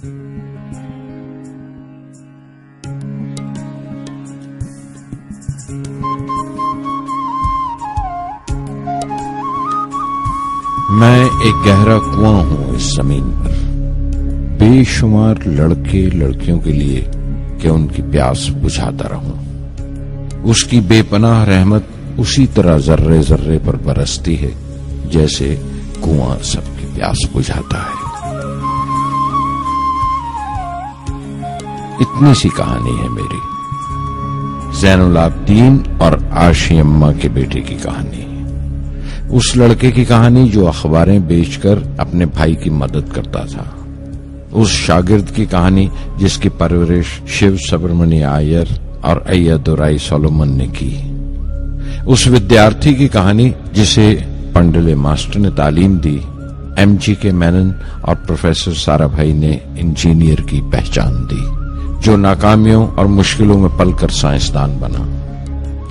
मैं एक गहरा कुआं हूं इस जमीन पर, बेशुमार लड़के लड़कियों के लिए कि उनकी प्यास बुझाता रहूं। उसकी बेपनाह रहमत उसी तरह जर्रे जर्रे पर बरसती है जैसे कुआं सबकी प्यास बुझाता है। इतनी सी कहानी है मेरी, ज़ैनुल आबिदीन और आशी अम्मा के बेटे की कहानी। उस लड़के की कहानी जो अखबारें बेचकर अपने भाई की मदद करता था। उस शागिर्द की कहानी जिसकी परवरिश शिव सुब्रमण्य अय्यर और अय्यदुराई सोलोमन ने की। उस विद्यार्थी की कहानी जिसे पंडले मास्टर ने तालीम दी, MGK मेनन और प्रोफेसर साराभाई ने इंजीनियर की पहचान दी, जो नाकामियों और मुश्किलों में पलकर साइंसदान बना।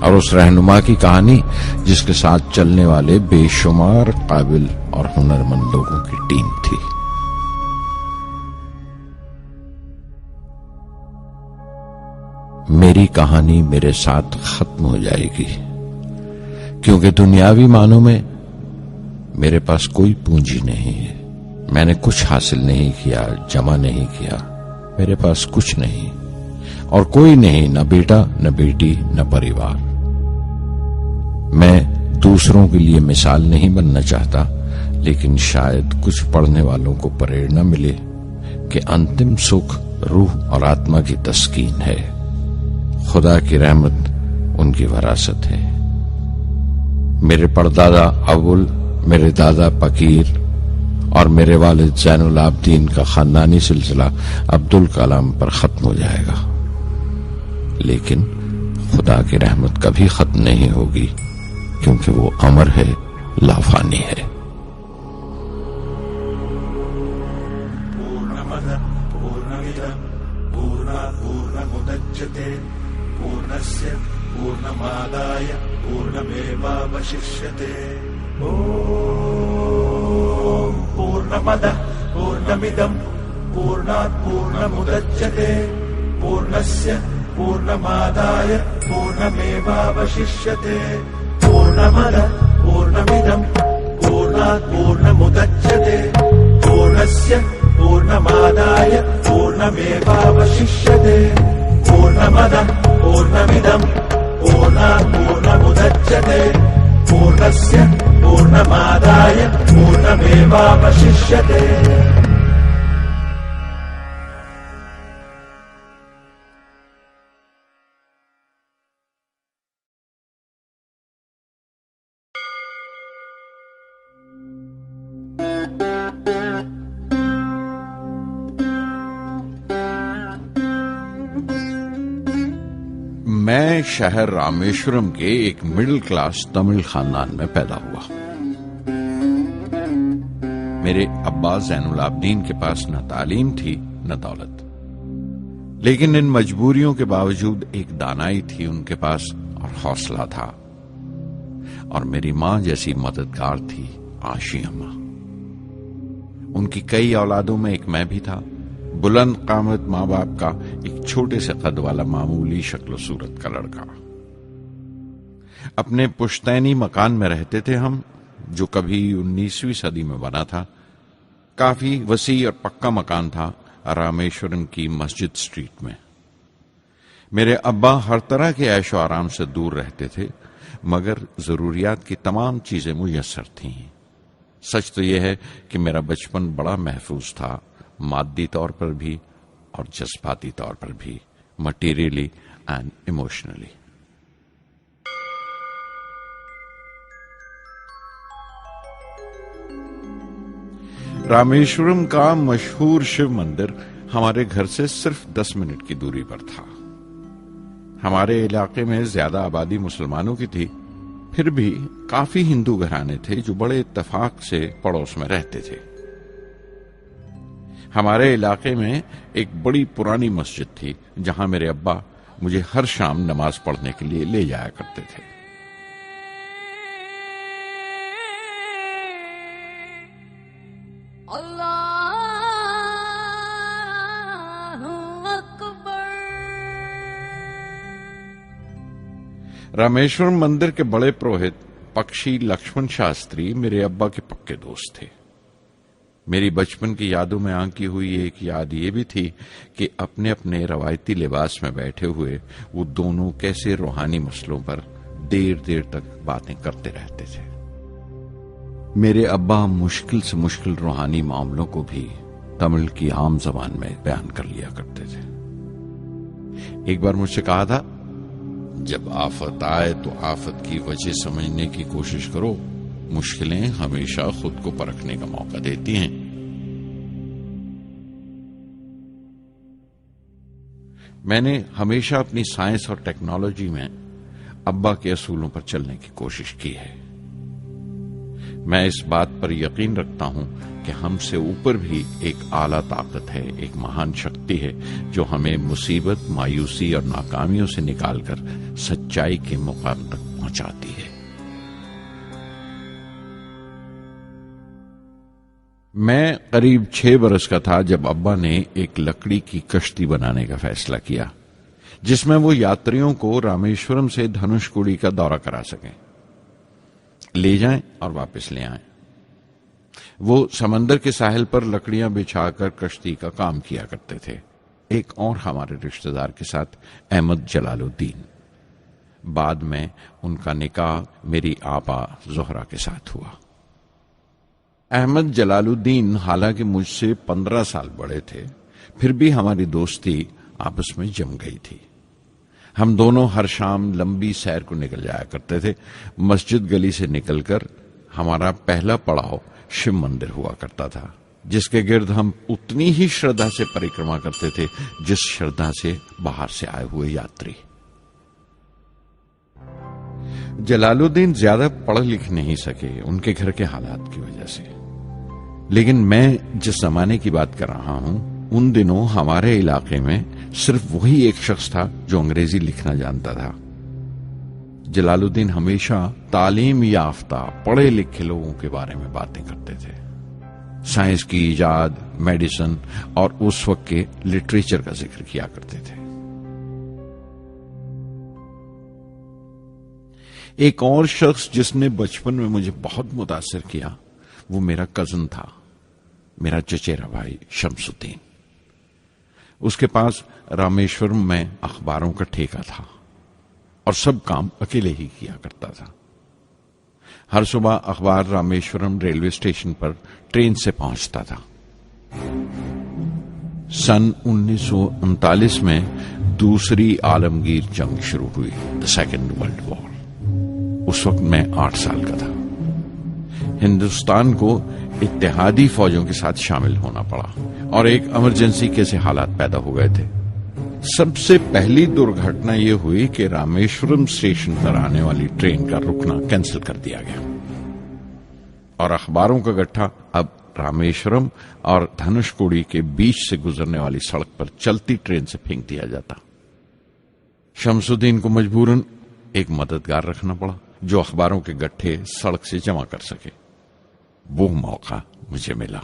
और उस रहनुमा की कहानी जिसके साथ चलने वाले बेशुमार काबिल और हुनरमंद लोगों की टीम थी। मेरी कहानी मेरे साथ खत्म हो जाएगी, क्योंकि दुनियावी मानों में मेरे पास कोई पूंजी नहीं है। मैंने कुछ हासिल नहीं किया, जमा नहीं किया, मेरे पास कुछ नहीं और कोई नहीं, न बेटा न बेटी न परिवार। मैं दूसरों के लिए मिसाल नहीं बनना चाहता, लेकिन शायद कुछ पढ़ने वालों को प्रेरणा मिले कि अंतिम सुख रूह और आत्मा की तस्कीन है। खुदा की रहमत उनकी विरासत है। मेरे परदादा अबुल, मेरे दादा फकीर और मेरे वालिद ज़ैनुल आबिदीन का खानदानी सिलसिला अब्दुल कलाम पर खत्म हो जाएगा, लेकिन खुदा की रहमत कभी खत्म नहीं होगी, क्योंकि वो अमर है, लाफानी है। पूर्णमद पूर्णमिदं पूर्णात् पूर्णमुदच्यते पूर्णस्य पूर्णमादाय पूर्णमेवावशिष्यते। ओम पूर्णमद पूर्णमिदं पूर्णात् पूर्णमुदच्यते पूर्णस्य पूर्णमादाय पूर्णमेवावशिष्यते। पूर्णमद पूर्णमिदं पूर्णात् पूर्णमुदच्यते पूर्णस्य पूर्णमादाय पूर्णमेवावशिष्यते। पूर्णमद पूर्णमिदं पूर्णात् पूर्णमुदच्यते पूर्णस्य पूर्णमादाय पूर्णमेवावशिष्यते। मैं शहर रामेश्वरम के एक मिडिल क्लास तमिल खानदान में पैदा हुआ। मेरे अब्बा ज़ैनुल आबिदीन के पास न तालीम थी न दौलत, लेकिन इन मजबूरियों के बावजूद एक दानाई थी उनके पास और हौसला था। और मेरी मां जैसी मददगार थी आशी अम्मा। उनकी कई औलादों में एक मैं भी था, बुलंद कामत माँ बाप का एक छोटे से कद वाला मामूली शक्ल सूरत का लड़का। अपने पुश्तैनी मकान में रहते थे हम, जो कभी 19वीं सदी में बना था। काफी वसी और पक्का मकान था रामेश्वरम की मस्जिद स्ट्रीट में। मेरे अब्बा हर तरह के ऐशो आराम से दूर रहते थे, मगर जरूरियात की तमाम चीजें मुयस्सर थीं। सच तो यह है कि मेरा बचपन बड़ा महफूज था, मादी तौर पर भी और जज्बाती तौर पर भी, मटीरियली एंड इमोशनली। रामेश्वरम का मशहूर शिव मंदिर हमारे घर से सिर्फ 10 मिनट की दूरी पर था। हमारे इलाके में ज्यादा आबादी मुसलमानों की थी, फिर भी काफी हिंदू घराने थे जो बड़े इत्तेफाक से पड़ोस में रहते थे। हमारे इलाके में एक बड़ी पुरानी मस्जिद थी, जहां मेरे अब्बा मुझे हर शाम नमाज पढ़ने के लिए ले जाया करते थे। रामेश्वरम मंदिर के बड़े पुरोहित पक्षी लक्ष्मण शास्त्री मेरे अब्बा के पक्के दोस्त थे। मेरी बचपन की यादों में आंकी हुई एक याद ये भी थी कि अपने अपने रवायती लिबास में बैठे हुए वो दोनों कैसे रूहानी मसलों पर देर देर तक बातें करते रहते थे। मेरे अब्बा मुश्किल से मुश्किल रूहानी मामलों को भी तमिल की आम जबान में बयान कर लिया करते थे। एक बार मुझसे कहा था, जब आफत आए तो आफत की वजह समझने की कोशिश करो, मुश्किलें हमेशा खुद को परखने का मौका देती हैं। मैंने हमेशा अपनी साइंस और टेक्नोलॉजी में अब्बा के असूलों पर चलने की कोशिश की है। मैं इस बात पर यकीन रखता हूं कि हमसे ऊपर भी एक आला ताकत है, एक महान शक्ति है जो हमें मुसीबत, मायूसी और नाकामियों से निकालकर सच्चाई के मुकाम तक पहुंचाती है। मैं करीब 6 बरस का था जब अब्बा ने एक लकड़ी की कश्ती बनाने का फैसला किया, जिसमें वो यात्रियों को रामेश्वरम से धनुषकोडी का दौरा करा सकें, ले जाएं और वापस ले आएं। वो समंदर के साहिल पर लकड़ियां बिछाकर कश्ती का काम किया करते थे, एक और हमारे रिश्तेदार के साथ, अहमद जलालुद्दीन। बाद में उनका निकाह मेरी आपा जोहरा के साथ हुआ। अहमद जलालुद्दीन हालांकि मुझसे 15 साल बड़े थे, फिर भी हमारी दोस्ती आपस में जम गई थी। हम दोनों हर शाम लंबी सैर को निकल जाया करते थे। मस्जिद गली से निकलकर हमारा पहला पड़ाव शिव मंदिर हुआ करता था, जिसके गिर्द हम उतनी ही श्रद्धा से परिक्रमा करते थे जिस श्रद्धा से बाहर से आए हुए यात्री। जलालुद्दीन ज्यादा पढ़ लिख नहीं सके उनके घर के हालात की वजह से, लेकिन मैं जिस जमाने की बात कर रहा हूं, उन दिनों हमारे इलाके में सिर्फ वही एक शख्स था जो अंग्रेजी लिखना जानता था। जलालुद्दीन हमेशा तालीम याफ्ता पढ़े लिखे लोगों के बारे में बातें करते थे, साइंस की इजाद, मेडिसिन और उस वक्त के लिटरेचर का जिक्र किया करते थे। एक और शख्स जिसने बचपन में मुझे बहुत मुतासिर किया वो मेरा कजन था, मेरा चचेरा भाई शमसुद्दीन। उसके पास रामेश्वरम में अखबारों का ठेका था और सब काम अकेले ही किया करता था। हर सुबह अखबार रामेश्वरम रेलवे स्टेशन पर ट्रेन से पहुंचता था। सन 1939 में दूसरी आलमगीर जंग शुरू हुई, द सेकेंड वर्ल्ड वॉर। उस वक्त मैं 8 साल का था। हिंदुस्तान को इत्तेहादी फौजों के साथ शामिल होना पड़ा और एक इमरजेंसी के हालात पैदा हो गए थे। सबसे पहली दुर्घटना यह हुई कि रामेश्वरम स्टेशन पर आने वाली ट्रेन का रुकना कैंसिल कर दिया गया और अखबारों का गट्ठा अब रामेश्वरम और धनुषकोडी के बीच से गुजरने वाली सड़क पर चलती ट्रेन से फेंक दिया जाता। शमसुद्दीन को मजबूरन एक मददगार रखना पड़ा जो अखबारों के गट्ठे सड़क से जमा कर सके। वो मौका मुझे मिला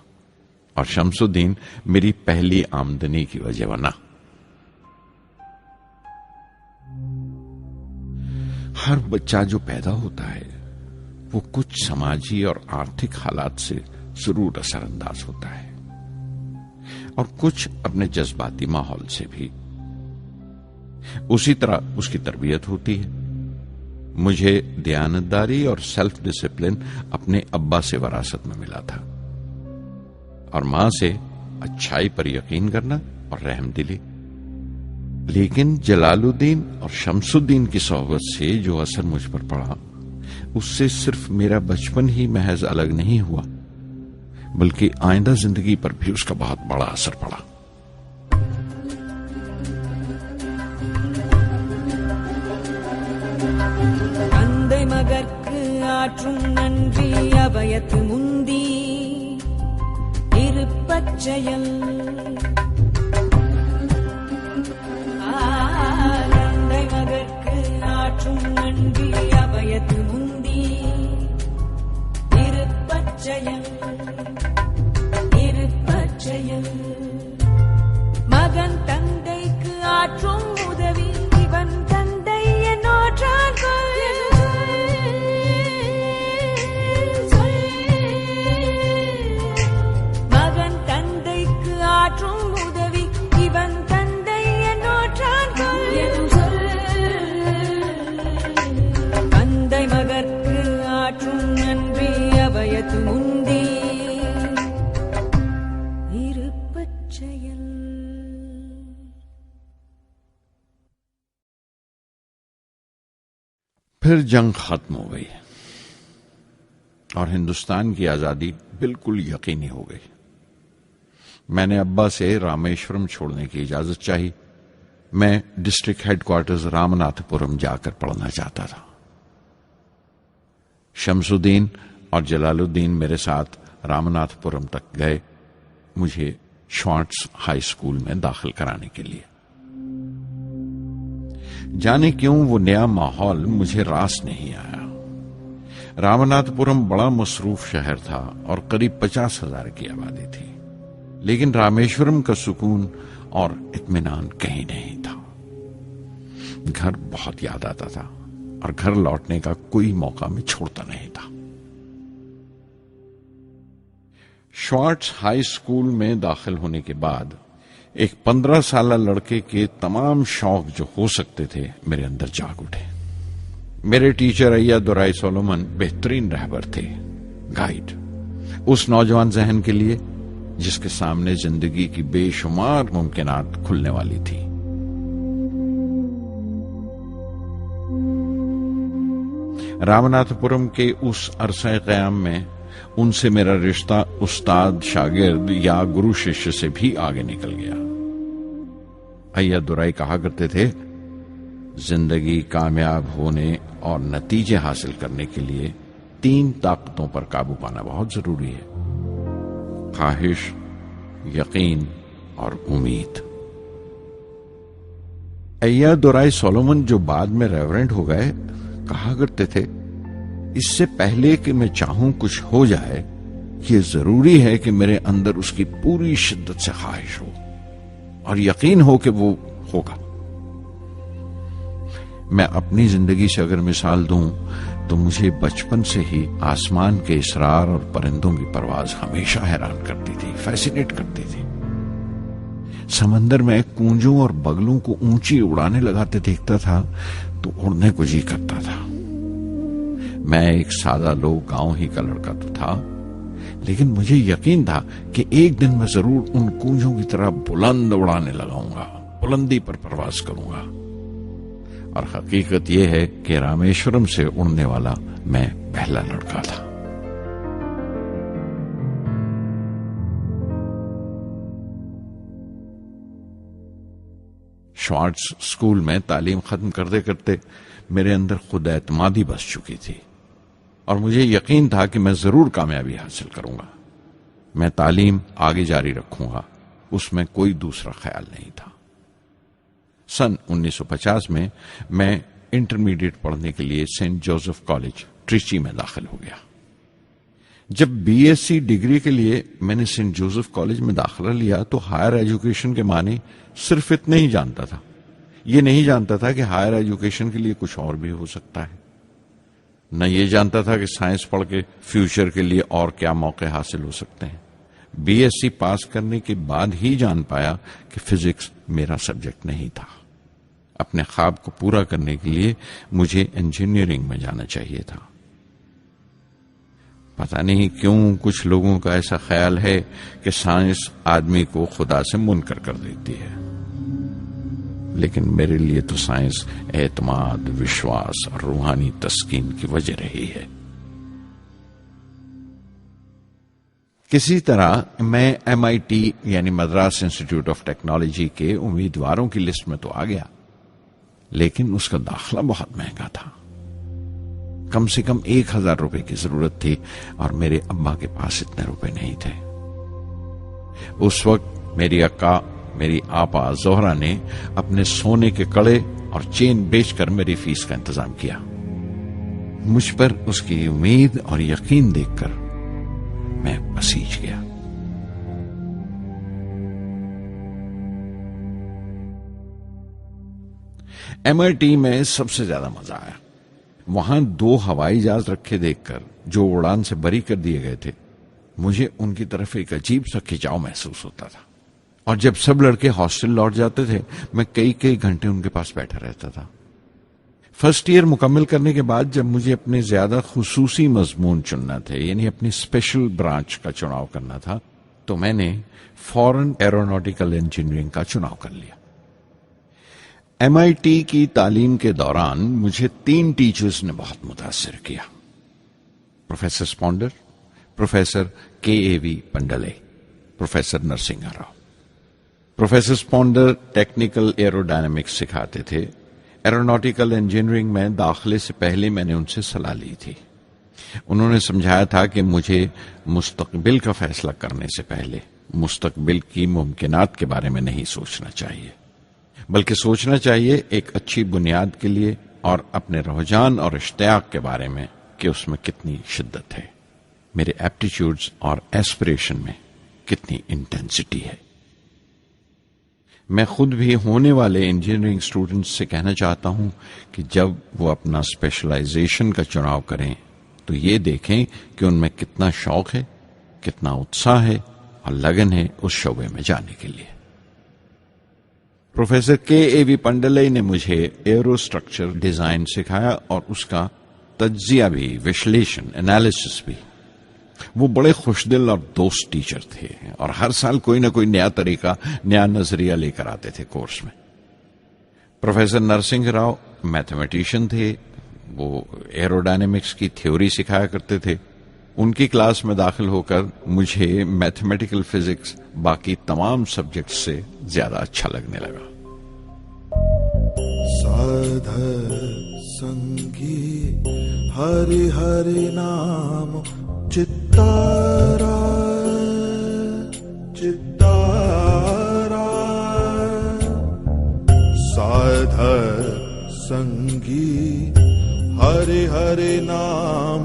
और शमसुद्दीन मेरी पहली आमदनी की वजह बना। हर बच्चा जो पैदा होता है वो कुछ समाजी और आर्थिक हालात से जरूर असरअंदाज होता है और कुछ अपने जज्बाती माहौल से भी। उसी तरह उसकी तरबियत होती है। मुझे दयानतदारी और सेल्फ डिसिप्लिन अपने अब्बा से विरासत में मिला था और मां से अच्छाई पर यकीन करना और रहमदिली। लेकिन जलालुद्दीन और शमसुद्दीन की सोहबत से जो असर मुझ पर पड़ा, उससे सिर्फ मेरा बचपन ही महज अलग नहीं हुआ, बल्कि आइंदा जिंदगी पर भी उसका बहुत बड़ा असर पड़ा। தந்தை மகற்கு ஆற்றும் நன்றி அபயத்து முந்தி இருப்பச்செயல். தந்தை மகற்கு ஆற்றும் நன்றி அபயத்து முந்தி இருப்பச்செயல். இருப்பச்செயல். மகன் தந்தைக்கு ஆற்றும் உதவி இவன் தந்தை என்னோற்றான் கொள். फिर जंग खत्म हो गई और हिंदुस्तान की आजादी बिल्कुल यकीनी हो गई। मैंने अब्बा से रामेश्वरम छोड़ने की इजाजत चाही। मैं डिस्ट्रिक्ट हेडक्वार्टर्स रामनाथपुरम जाकर पढ़ना चाहता था। शमसुद्दीन और जलालुद्दीन मेरे साथ रामनाथपुरम तक गए मुझे श्वार्ट्ज हाई स्कूल में दाखिल कराने के लिए। जाने क्यों वो नया माहौल मुझे रास नहीं आया। रामनाथपुरम बड़ा मसरूफ शहर था और करीब 50,000 की आबादी थी, लेकिन रामेश्वरम का सुकून और इत्मीनान कहीं नहीं था। घर बहुत याद आता था और घर लौटने का कोई मौका मैं छोड़ता नहीं था। श्वार्ट्ज हाई स्कूल में दाखिल होने के बाद एक 15 साल लड़के के तमाम शौक जो हो सकते थे मेरे अंदर जाग उठे। मेरे टीचर अय्यादुराई सोलोमन बेहतरीन रहबर थे, गाइड, उस नौजवान जहन के लिए जिसके सामने जिंदगी की बेशुमार मुमकिनात खुलने वाली थी। रामनाथपुरम के उस अरसे क़याम में उनसे मेरा रिश्ता उस्ताद शागिर्द या गुरु शिष्य से भी आगे निकल गया। अय्यादुराई कहा करते थे, जिंदगी कामयाब होने और नतीजे हासिल करने के लिए 3 ताकतों पर काबू पाना बहुत जरूरी है: ख्वाहिश, यकीन और उम्मीद। अय्यादुराई सोलोमन, जो बाद में रेवरेंड हो गए, कहा करते थे, इससे पहले कि मैं चाहूं कुछ हो जाए, ये जरूरी है कि मेरे अंदर उसकी पूरी शिद्दत से ख्वाहिश हो और यकीन हो कि वो होगा। मैं अपनी जिंदगी से अगर मिसाल दूं तो मुझे बचपन से ही आसमान के इसरार और परिंदों की परवाज हमेशा हैरान करती थी, फैसिनेट करती थी। समंदर में कूंजों और बगलों को ऊंची उड़ाने लगाते देखता था तो उड़ने को जी करता था। मैं एक सादा लोग गांव ही का लड़का तो था, लेकिन मुझे यकीन था कि एक दिन मैं जरूर उन कूंजों की तरह बुलंद उड़ाने लगाऊंगा, बुलंदी पर परवाज करूंगा। और हकीकत यह है कि रामेश्वरम से उड़ने वाला मैं पहला लड़का था। श्वार्ट्ज स्कूल में तालीम खत्म करते करते मेरे अंदर खुद एतमादी बस चुकी थी और मुझे यकीन था कि मैं जरूर कामयाबी हासिल करूंगा। मैं तालीम आगे जारी रखूंगा, उसमें कोई दूसरा ख्याल नहीं था। सन 1950 में मैं इंटरमीडिएट पढ़ने के लिए सेंट जोसेफ कॉलेज ट्रिची में दाखिल हो गया। जब बीएससी डिग्री के लिए मैंने सेंट जोसेफ कॉलेज में दाखिला लिया तो हायर एजुकेशन के माने सिर्फ इतने ही जानता था। ये नहीं जानता था कि हायर एजुकेशन के लिए कुछ और भी हो सकता है। न ये जानता था कि साइंस पढ़ के फ्यूचर के लिए और क्या मौके हासिल हो सकते हैं। बीएससी पास करने के बाद ही जान पाया कि फिजिक्स मेरा सब्जेक्ट नहीं था। अपने ख्वाब को पूरा करने के लिए मुझे इंजीनियरिंग में जाना चाहिए था। पता नहीं क्यों कुछ लोगों का ऐसा ख्याल है कि साइंस आदमी को खुदा से मुनकर कर देती है, लेकिन मेरे लिए तो साइंस एतमाद, विश्वास और रूहानी तस्कीन की वजह रही है। किसी तरह मैं MIT यानी मद्रास इंस्टीट्यूट ऑफ टेक्नोलॉजी के उम्मीदवारों की लिस्ट में तो आ गया, लेकिन उसका दाखिला बहुत महंगा था। कम से कम 1,000 रुपए की जरूरत थी और मेरे अब्बा के पास इतने रुपए नहीं थे। उस वक्त मेरी अक्का, मेरी आपा जोहरा ने अपने सोने के कड़े और चेन बेचकर मेरी फीस का इंतजाम किया। मुझ पर उसकी उम्मीद और यकीन देखकर मैं पसीज गया। MIT में सबसे ज्यादा मजा आया। वहां 2 हवाई जहाज रखे देखकर जो उड़ान से बरी कर दिए गए थे, मुझे उनकी तरफ एक अजीब सा खिंचाव महसूस होता था। और जब सब लड़के हॉस्टल लौट जाते थे, मैं कई कई घंटे उनके पास बैठा रहता था। फर्स्ट ईयर मुकम्मल करने के बाद जब मुझे अपने ज्यादा खुसूसी मजमून चुनना थे, यानी अपनी स्पेशल ब्रांच का चुनाव करना था, तो मैंने फॉरेन एरोनॉटिकल इंजीनियरिंग का चुनाव कर लिया। MIT की तालीम के दौरान मुझे 3 टीचर्स ने बहुत मुतासिर किया। Professor Sponder, professor KAV Pandalai, professor Narasimha Rao. Professor Sponder technical aerodynamics सिखाते थे। एरोनॉटिकल इंजीनियरिंग में दाखिले से पहले मैंने उनसे सलाह ली थी। उन्होंने समझाया था कि मुझे मुस्तकबिल का फैसला करने से पहले मुस्तकबिल की मुमकिनात के बारे में नहीं सोचना चाहिए, बल्कि सोचना चाहिए एक अच्छी बुनियाद के लिए और अपने रुझान और इश्तियाक के बारे में कि उसमें कितनी शिद्दत है, मेरे एप्टीट्यूड्स और एस्पिरेशन में कितनी इंटेंसिटी है। मैं खुद भी होने वाले इंजीनियरिंग स्टूडेंट्स से कहना चाहता हूं कि जब वो अपना स्पेशलाइजेशन का चुनाव करें तो ये देखें कि उनमें कितना शौक है, कितना उत्साह है और लगन है उस शोबे में जाने के लिए। प्रोफेसर KAV पंडले ने मुझे एरोस्ट्रक्चर डिजाइन सिखाया और उसका तज्जिया भी, विश्लेषण, एनालिसिस भी। वो बड़े खुशदिल और दोस्त टीचर थे और हर साल कोई ना कोई नया तरीका, नया नजरिया लेकर आते थे कोर्स में। प्रोफेसर नरसिंह राव मैथमेटिशियन थे। वो एरोडायनेमिक्स की थ्योरी सिखाया करते थे। उनकी क्लास में दाखिल होकर मुझे मैथमेटिकल फिजिक्स बाकी तमाम सब्जेक्ट्स से ज्यादा अच्छा लगने लगा। साध संगी हरि हरि नाम चित्तारा चित्तारा, साध संगी हरि हरि नाम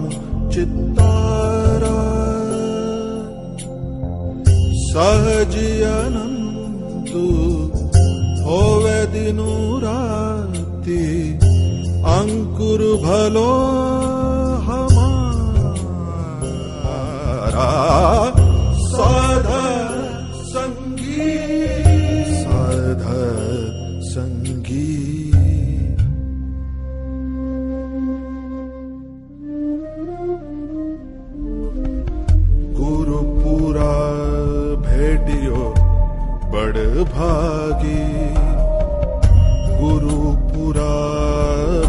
चित्तारा, सहज अनंतु होवे दिनु राति, अंकुर भलो हमारा, साध संगी साध संगी। गुरुपुरा भेटियो बड़ भागी, गुरुपुरा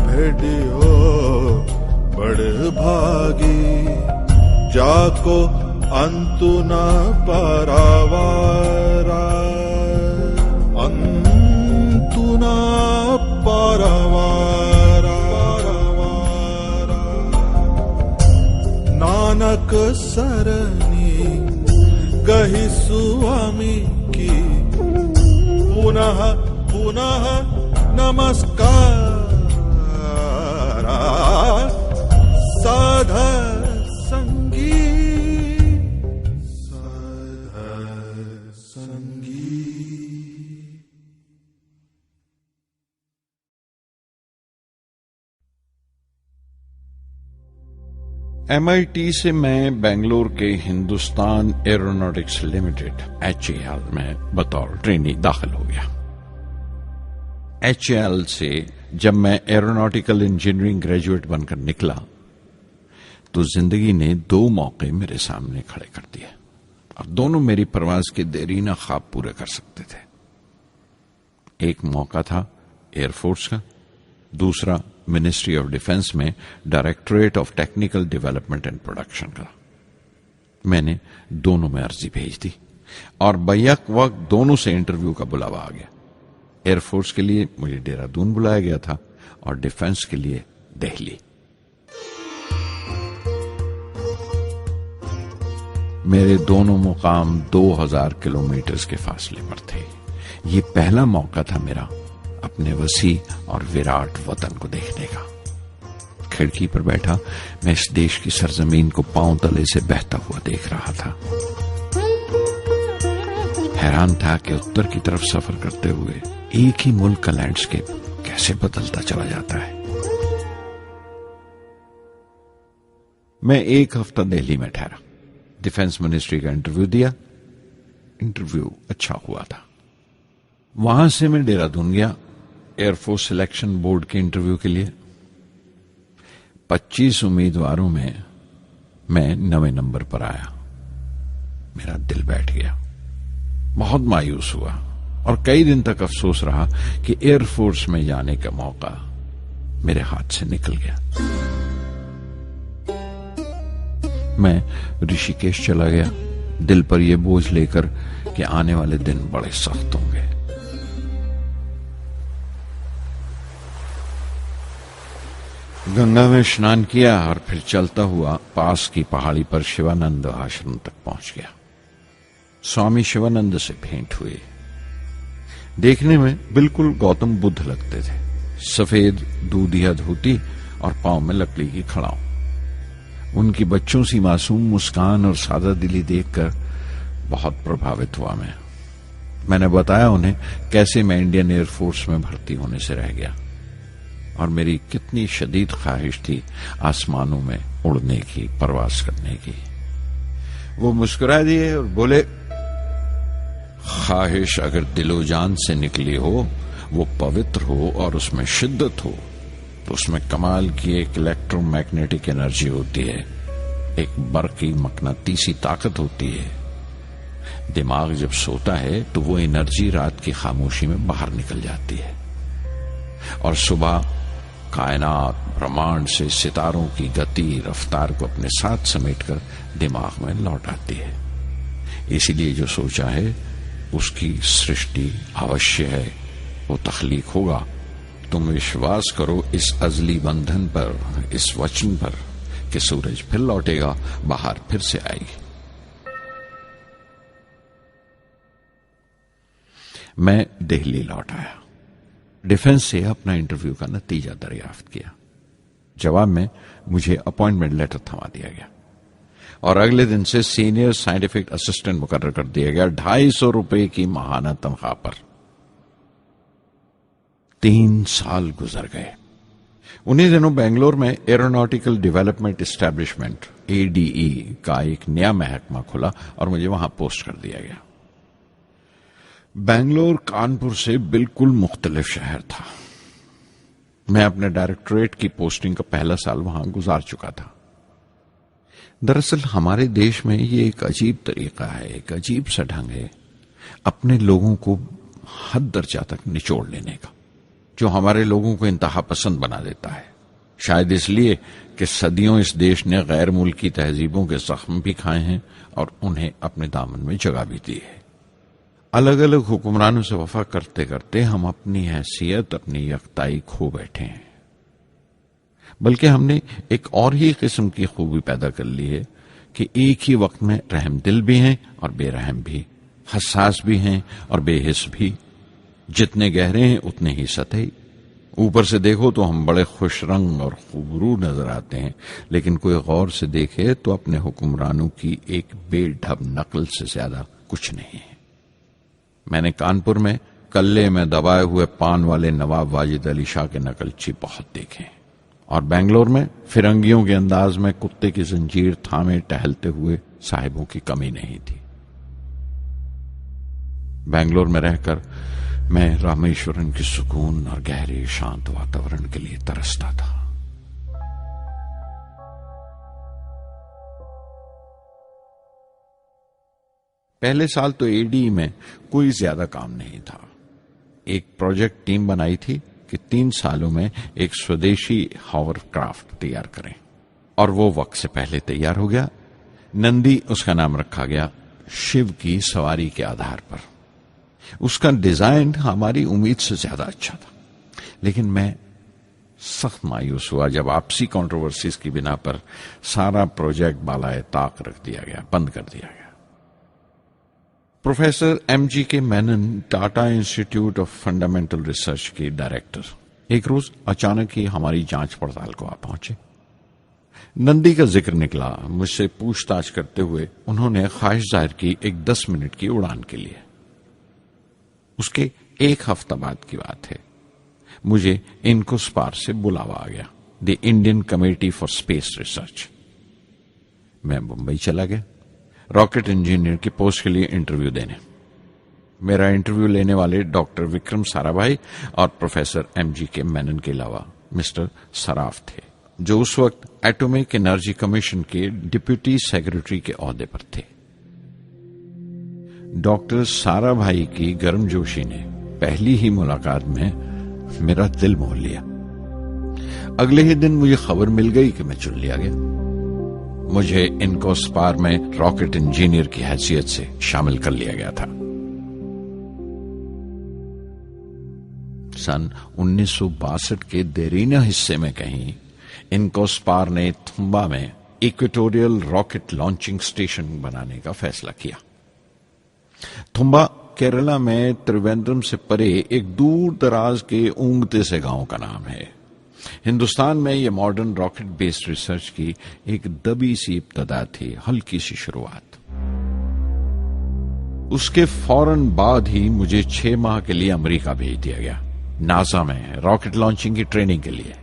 भेटियो बड़ भागी, जाको अंतु न पारावारा, अंतु न पारावारा, नानक सरनी कही स्वामी की, पुनः पुनः नमस्कार, साध संगी साध संगी। MIT से मैं बेंगलोर के हिंदुस्तान एरोनॉटिक्स लिमिटेड HAL में बतौर ट्रेनी दाखिल हो गया। HAL से जब मैं एरोनॉटिकल इंजीनियरिंग ग्रेजुएट बनकर निकला तो जिंदगी ने 2 मौके मेरे सामने खड़े कर दिए और दोनों मेरी परवाज के देरीना ख्वाब पूरे कर सकते थे। एक मौका था एयरफोर्स का, दूसरा मिनिस्ट्री ऑफ डिफेंस में directorate of technical development and production का। मैंने दोनों में अर्जी भेज दी और बैक वक्त दोनों से इंटरव्यू का बुलावा आ गया। एयरफोर्स के लिए मुझे देहरादून बुलाया गया था और डिफेंस के लिए दिल्ली। मेरे दोनों मुकाम 2000 किलोमीटर के फासले पर थे। ये पहला मौका था मेरा अपने वसी और विराट वतन को देखने का। खिड़की पर बैठा मैं इस देश की सरजमीन को पांव तले से बहता हुआ देख रहा था। हैरान था कि उत्तर की तरफ सफर करते हुए एक ही मुल्क का लैंडस्केप कैसे बदलता चला जाता है। मैं 1 हफ्ता दिल्ली में ठहरा, डिफेंस मिनिस्ट्री का इंटरव्यू दिया। इंटरव्यू अच्छा हुआ था। वहां से मैं देहरादून गया एयरफोर्स सिलेक्शन बोर्ड के इंटरव्यू के लिए। 25 उम्मीदवारों में मैं 9वें नंबर पर आया। मेरा दिल बैठ गया, बहुत मायूस हुआ और कई दिन तक अफसोस रहा कि एयरफोर्स में जाने का मौका मेरे हाथ से निकल गया। मैं ऋषिकेश चला गया, दिल पर यह बोझ लेकर कि आने वाले दिन बड़े सख्त होंगे। गंगा में स्नान किया और फिर चलता हुआ पास की पहाड़ी पर शिवानंद आश्रम तक पहुंच गया। स्वामी शिवानंद से भेंट हुए। देखने में बिल्कुल गौतम बुद्ध लगते थे, सफेद दूधिया धोती और पांव में लकड़ी की खड़ाऊ। उनकी बच्चों सी मासूम मुस्कान और सादा दिली देखकर बहुत प्रभावित हुआ मैंने बताया उन्हें कैसे मैं इंडियन एयरफोर्स में भर्ती होने से रह गया और मेरी कितनी शदीद ख्वाहिश थी आसमानों में उड़ने की, परवास करने की। वो मुस्कुरा दिए और बोले, ख्वाहिश अगर दिलो जान से निकली हो, वो पवित्र हो और उसमें शिद्दत हो, तो उसमें कमाल की एक इलेक्ट्रोमैग्नेटिक एनर्जी होती है, एक बरकी मकनातीसी ताकत होती है। दिमाग जब सोता है तो वो एनर्जी रात की खामोशी में बाहर निकल जाती है और सुबह कायनात ब्रह्मांड से सितारों की गति रफ्तार को अपने साथ समेटकर दिमाग में लौट आती है। इसीलिए जो सोचा है उसकी सृष्टि अवश्य है, वो तख्लीक होगा। तुम विश्वास करो इस अजली बंधन पर, इस वचन पर कि सूरज फिर लौटेगा, बाहर फिर से आएगी। मैं दिल्ली लौट आया, डिफेंस से अपना इंटरव्यू का नतीजा दरियाफ्त किया। जवाब में मुझे अपॉइंटमेंट लेटर थमा दिया गया और अगले दिन से सीनियर साइंटिफिक असिस्टेंट मुकर्रर कर दिया गया, 250 रुपए की माहाना तनख्वाह पर। 3 साल गुजर गए। उन्हीं दिनों बेंगलोर में एरोनॉटिकल डेवलपमेंट एस्टेब्लिशमेंट ADE का एक नया महकमा खुला और मुझे वहां पोस्ट कर दिया गया। बेंगलोर कानपुर से बिल्कुल मुख्तलिफ शहर था। मैं अपने डायरेक्टोरेट की पोस्टिंग का पहला साल वहां गुजार चुका था। दरअसल हमारे देश में ये एक अजीब तरीका है, एक अजीब सा ढंग है अपने लोगों को हद दर्जा तक निचोड़ लेने का, जो हमारे लोगों को इंतहा पसंद बना देता है। शायद इसलिए कि सदियों इस देश ने गैर मुल्की तहजीबों के जख्म भी खाए हैं और उन्हें अपने दामन में जगह भी दी है। अलग अलग हुक्मरानों से वफा करते करते हम अपनी हैसियत, अपनी यकताई खो बैठे हैं। बल्कि हमने एक और ही किस्म की खूबी पैदा कर ली है कि एक ही वक्त में रहम दिल भी हैं और बेरहम भी, हसास भी हैं और बेहिस भी। जितने गहरे हैं उतने ही सतही। ऊपर से देखो तो हम बड़े खुश रंग और खूबरू नजर आते हैं, लेकिन कोई गौर से देखे तो अपने हुक्मरानों की एक बेढब नकल से ज्यादा कुछ नहीं है। मैंने कानपुर में कल्ले में दबाए हुए पान वाले नवाब वाजिद अली शाह के नकलची बहुत देखे और बेंगलोर में फिरंगियों के अंदाज में कुत्ते की जंजीर थामे टहलते हुए साहिबों की कमी नहीं थी। बेंगलोर में रहकर मैं रामेश्वरम की सुकून और गहरे शांत वातावरण के लिए तरसता था। पहले साल तो ADE में कोई ज्यादा काम नहीं था। एक प्रोजेक्ट टीम बनाई थी कि 3 सालों में एक स्वदेशी हॉवरक्राफ्ट तैयार करें और वो वक्त से पहले तैयार हो गया। नंदी उसका नाम रखा गया, शिव की सवारी के आधार पर। उसका डिजाइन हमारी उम्मीद से ज्यादा अच्छा था, लेकिन मैं सख्त मायूस हुआ जब आपसी कंट्रोवर्सीज की बिना पर सारा प्रोजेक्ट बालाए ताक रख दिया गया, बंद कर दिया गया। Professor MGK Menon, Tata institute of fundamental research के डायरेक्टर, एक रोज अचानक ही हमारी जांच पड़ताल को आ पहुंचे। नंदी का जिक्र निकला। मुझसे पूछताछ करते हुए उन्होंने ख्वाहिश जाहिर की एक 10 मिनट की उड़ान के लिए। उसके 1 हफ्ता बाद की बात है, मुझे इनकोस्पार से बुलावा आ गया, the Indian committee for space research. मैं मुंबई चला गया रॉकेट इंजीनियर की पोस्ट के लिए इंटरव्यू देने। मेरा इंटरव्यू लेने वाले डॉक्टर विक्रम साराभाई और प्रोफेसर MGK मेनन के अलावा मिस्टर सराफ थे, जो उस वक्त एटॉमिक एनर्जी कमीशन के डिप्यूटी सेक्रेटरी के ओहदे पर थे। डॉक्टर साराभाई की गर्मजोशी ने पहली ही मुलाकात में मेरा दिल मोह लिया। अगले ही दिन मुझे खबर मिल गई कि मैं चुन लिया गया। मुझे इनकोस्पार में रॉकेट इंजीनियर की हैसियत से शामिल कर लिया गया था। सन 1962 के देरीना हिस्से में कहीं इनकोस्पार ने थुम्बा में इक्वेटोरियल रॉकेट लॉन्चिंग स्टेशन बनाने का फैसला किया। थुम्बा केरला में त्रिवेंद्रम से परे एक दूर दराज के ऊंगते से गांव का नाम है। हिंदुस्तान में यह मॉडर्न रॉकेट बेस्ड रिसर्च की एक दबी सी इब्तदा थी, हल्की सी शुरुआत। उसके फौरन बाद ही मुझे 6 माह के लिए अमेरिका भेज दिया गया, नासा में रॉकेट लॉन्चिंग की ट्रेनिंग के लिए।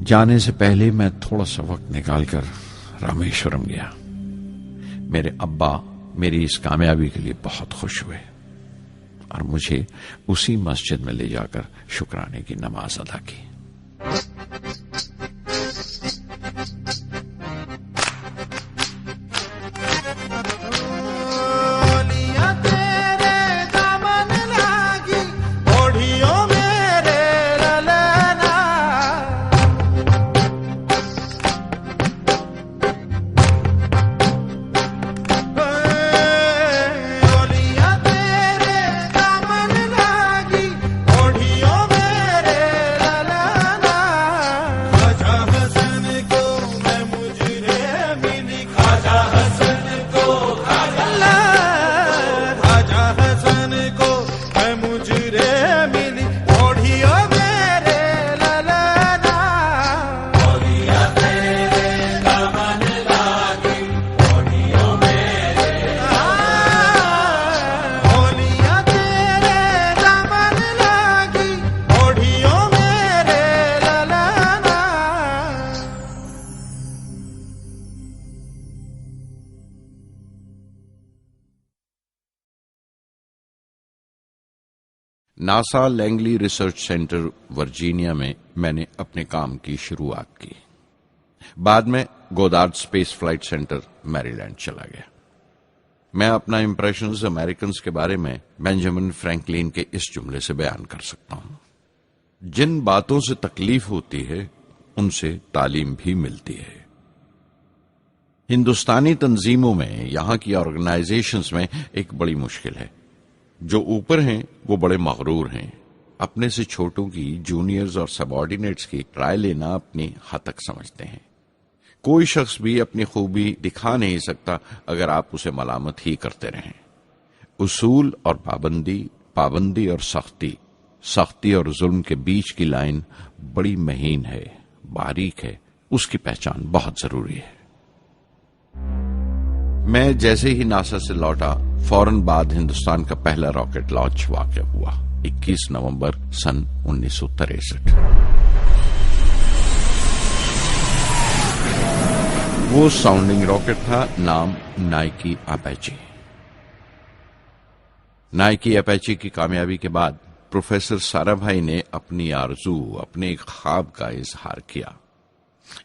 जाने से पहले मैं थोड़ा सा वक्त निकालकर रामेश्वरम गया। मेरे अब्बा मेरी इस कामयाबी के लिए बहुत खुश हुए और मुझे उसी मस्जिद में ले जाकर शुक्राने की नमाज अदा की। NASA Langley research centre Virginia में मैंने अपने काम की शुरुआत की। बाद में Goddard space flight centre Maryland चला गया। मैं अपना इंप्रेशंस अमेरिकन्स के बारे में बेंजामिन फ्रैंकलिन के इस जुमले से बयान कर सकता हूं, जिन बातों से तकलीफ होती है उनसे तालीम भी मिलती है। हिंदुस्तानी तंजीमों में, यहां की ऑर्गेनाइजेशंस में एक बड़ी मुश्किल है। जो ऊपर हैं वो बड़े मगरूर हैं, अपने से छोटों की, जूनियर्स और सबऑर्डिनेट्स की राय लेना अपनी हतक समझते हैं। कोई शख्स भी अपनी खूबी दिखा नहीं सकता अगर आप उसे मलामत ही करते रहें। उसूल और पाबंदी, पाबंदी और सख्ती, सख्ती और जुल्म के बीच की लाइन बड़ी महीन है, बारीक है, उसकी पहचान बहुत जरूरी है। मैं जैसे ही नासा से लौटा, फौरन बाद हिंदुस्तान का पहला रॉकेट लॉन्च वाक़या हुआ, 21 नवंबर सन 1963। वो साउंडिंग रॉकेट था, नाम नाइकी अपैची। नाइकी अपैची की कामयाबी के बाद प्रोफेसर साराभाई ने अपनी आरजू, अपने एक ख्वाब का इजहार किया,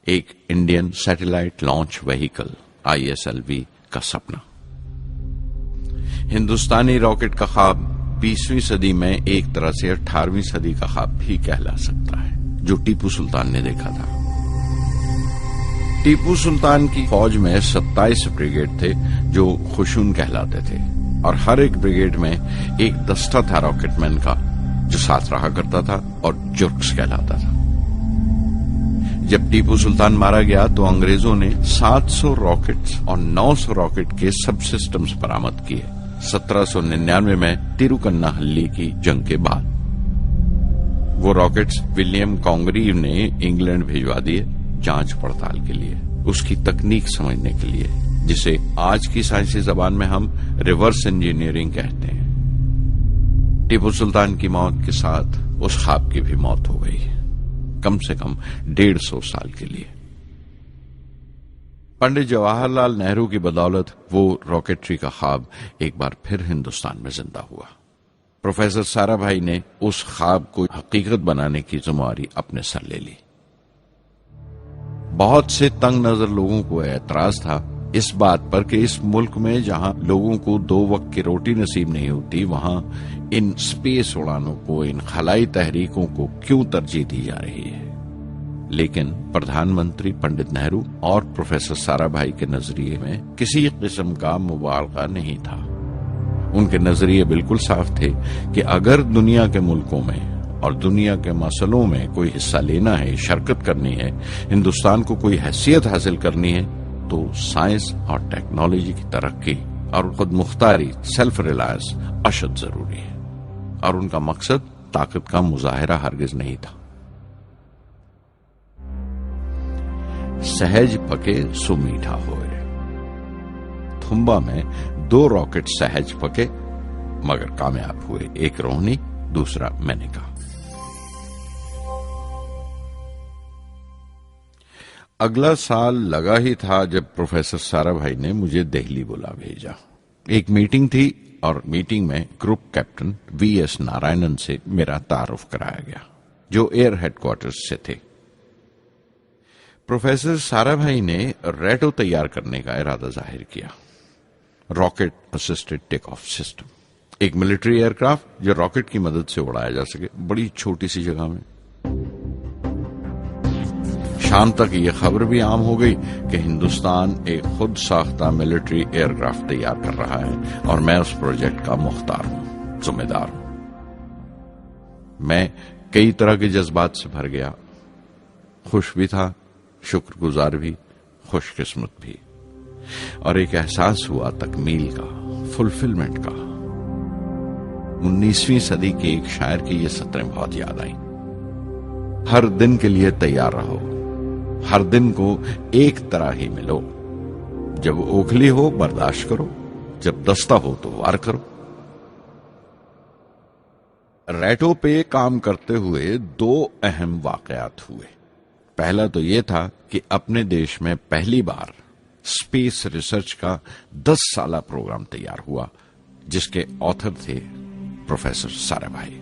एक Indian satellite launch vehicle ISLV का सपना। हिंदुस्तानी रॉकेट का ख्वाब 20वीं सदी में एक तरह से 18वीं सदी का ख्वाब भी कहला सकता है, जो टीपू सुल्तान ने देखा था। टीपू सुल्तान की फौज में 27 ब्रिगेड थे जो खुशून कहलाते थे, और हर एक ब्रिगेड में एक दस्ता था रॉकेटमैन का जो साथ रहा करता था और जुर्क्स कहलाता था। जब टीपू सुल्तान मारा गया तो अंग्रेजों ने 700 रॉकेट्स और 900 रॉकेट के सब सिस्टम्स बरामद किए 1799 में तिरुकन्नाहल्ली की जंग के बाद। वो रॉकेट्स विलियम कॉन्गरीव ने इंग्लैंड भिजवा दिए जांच पड़ताल के लिए, उसकी तकनीक समझने के लिए, जिसे आज की साइंसी जबान में हम रिवर्स इंजीनियरिंग कहते हैं। टीपू सुल्तान की मौत के साथ उस ख्वाब की भी मौत हो गई, कम से कम 150 साल के लिए। पंडित जवाहरलाल नेहरू की बदौलत वो रॉकेटरी का ख्वाब एक बार फिर हिंदुस्तान में जिंदा हुआ। प्रोफेसर साराभाई ने उस ख्वाब को हकीकत बनाने की जिम्मेदारी अपने सर ले ली। बहुत से तंग नजर लोगों को एतराज था इस बात पर कि इस मुल्क में जहां लोगों को 2 वक्त की रोटी नसीब नहीं होती, वहां इन स्पेस उड़ानों को, इन खलाई तहरीकों को क्यों तरजीह दी जा रही है। लेकिन प्रधानमंत्री पंडित नेहरू और प्रोफेसर साराभाई के नजरिए में किसी किस्म का मुबालगा नहीं था। उनके नजरिए बिल्कुल साफ थे कि अगर दुनिया के मुल्कों में और दुनिया के मसलों में कोई हिस्सा लेना है, शिरकत करनी है, हिंदुस्तान को कोई हैसियत हासिल करनी है, तो साइंस और टेक्नोलॉजी की तरक्की और खुद मुख्तारी, सेल्फ रिलायंस अशद जरूरी है। और उनका मकसद ताकत का मुजाहिरा हरगिज नहीं था। सहज पके सो मीठा होए। थुम्बा में 2 रॉकेट सहज पके मगर कामयाब हुए, एक रोहिणी, दूसरा मेनका। अगला साल लगा ही था जब प्रोफेसर साराभाई ने मुझे दिल्ली बुला भेजा। एक मीटिंग थी और मीटिंग में ग्रुप कैप्टन वीएस नारायणन से मेरा तारुफ कराया गया, जो एयर हेडक्वार्टर्स से थे। प्रोफेसर साराभाई ने रेटो तैयार करने का इरादा जाहिर किया, rocket assisted take off system, एक मिलिट्री एयरक्राफ्ट जो रॉकेट की मदद से उड़ाया जा सके बड़ी छोटी सी जगह में। शाम तक यह खबर भी आम हो गई कि हिंदुस्तान एक खुद साख्ता मिलिट्री एयरक्राफ्ट तैयार कर रहा है और मैं उस प्रोजेक्ट का मुख्तार हूं, जिम्मेदार हूं। मैं कई तरह के जज्बात से भर गया, खुश भी था, शुक्रगुजार भी, खुशकिस्मत भी, और एक एहसास हुआ तकमील का, फुलफिलमेंट का। 19वीं सदी के एक शायर की ये सतरें बहुत याद आई। हर दिन के लिए तैयार रहो, हर दिन को एक तरह ही मिलो, जब ओखली हो बर्दाश्त करो, जब दस्ता हो तो वार करो। रेटो पे काम करते हुए 2 अहम वाकयात हुए। पहला तो यह था कि अपने देश में पहली बार स्पेस रिसर्च का 10 साला प्रोग्राम तैयार हुआ, जिसके ऑथर थे प्रोफेसर साराभाई।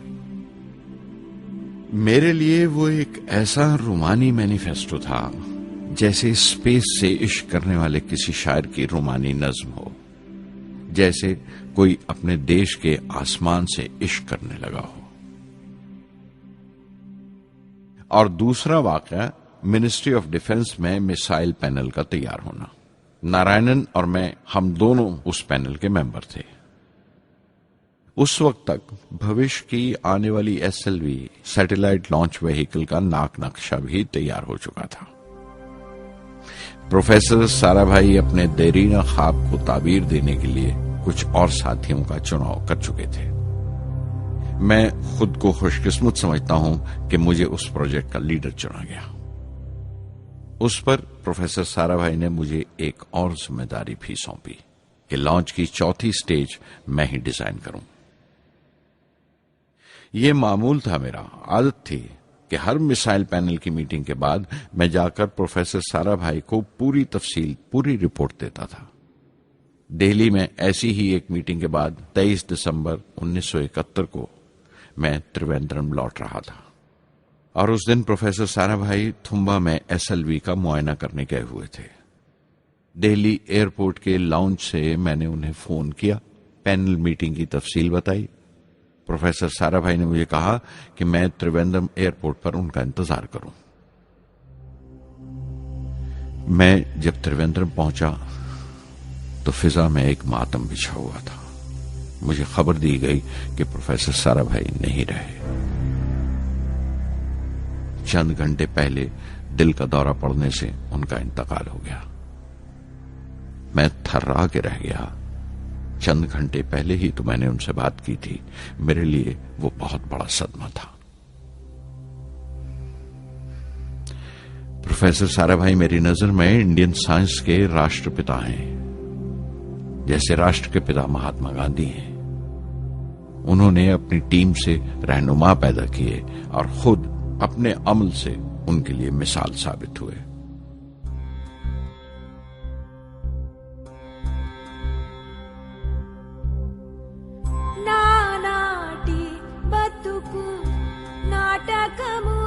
मेरे लिए वो एक ऐसा रूमानी मैनिफेस्टो था जैसे स्पेस से इश्क करने वाले किसी शायर की रूमानी नज्म हो, जैसे कोई अपने देश के आसमान से इश्क करने लगा हो। और दूसरा वाकया मिनिस्ट्री ऑफ डिफेंस में मिसाइल पैनल का तैयार होना। नारायणन और मैं, हम दोनों उस पैनल के मेंबर थे। उस वक्त तक भविष्य की आने वाली SLV सैटेलाइट लॉन्च व्हीकल का नाक नक्शा भी तैयार हो चुका था। प्रोफेसर साराभाई अपने देरीना ख्वाब को ताबीर देने के लिए कुछ और साथियों का चुनाव कर चुके थे। मैं खुद को खुशकिस्मत समझता हूं कि मुझे उस प्रोजेक्ट का लीडर चुना गया। उस पर प्रोफेसर साराभाई ने मुझे एक और जिम्मेदारी भी सौंपी कि लॉन्च की 4थी स्टेज मैं ही डिजाइन करूं। यह मामूल था, मेरा आदत थी कि हर मिसाइल पैनल की मीटिंग के बाद मैं जाकर प्रोफेसर साराभाई को पूरी तफसील, पूरी रिपोर्ट देता था। दिल्ली में ऐसी ही एक मीटिंग के बाद 23 दिसंबर 1971 को मैं त्रिवेंद्रम लौट रहा था और उस दिन प्रोफेसर साराभाई थुम्बा में SLV का मुआयना करने गए हुए थे। दिल्ली एयरपोर्ट के लाउंज से मैंने उन्हें फोन किया, पैनल मीटिंग की तफसील बताई। प्रोफेसर साराभाई ने मुझे कहा कि मैं त्रिवेंद्रम एयरपोर्ट पर उनका इंतजार करूं। मैं जब त्रिवेंद्रम पहुंचा तो फिजा में एक मातम बिछा हुआ था। मुझे खबर दी गई कि प्रोफेसर साराभाई नहीं रहे। चंद घंटे पहले दिल का दौरा पड़ने से उनका इंतकाल हो गया। मैं थर्रा के रह गया। चंद घंटे पहले ही तो मैंने उनसे बात की थी। मेरे लिए वो बहुत बड़ा सदमा था। प्रोफेसर साराभाई मेरी नजर में इंडियन साइंस के राष्ट्रपिता हैं, जैसे राष्ट्र के पिता महात्मा गांधी हैं। उन्होंने अपनी टीम से रहनुमा पैदा किए और खुद अपने अमल से उनके लिए मिसाल साबित हुए। నానాటి బతుకు నాటకము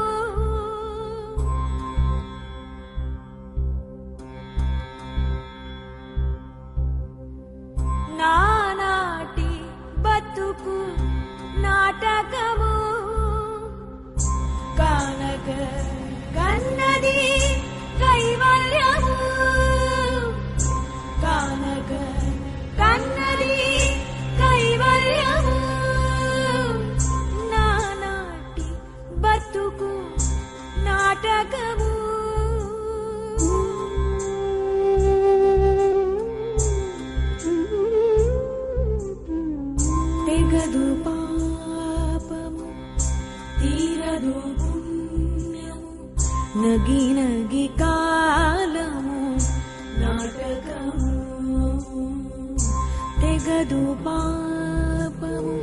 తీరదు పాపము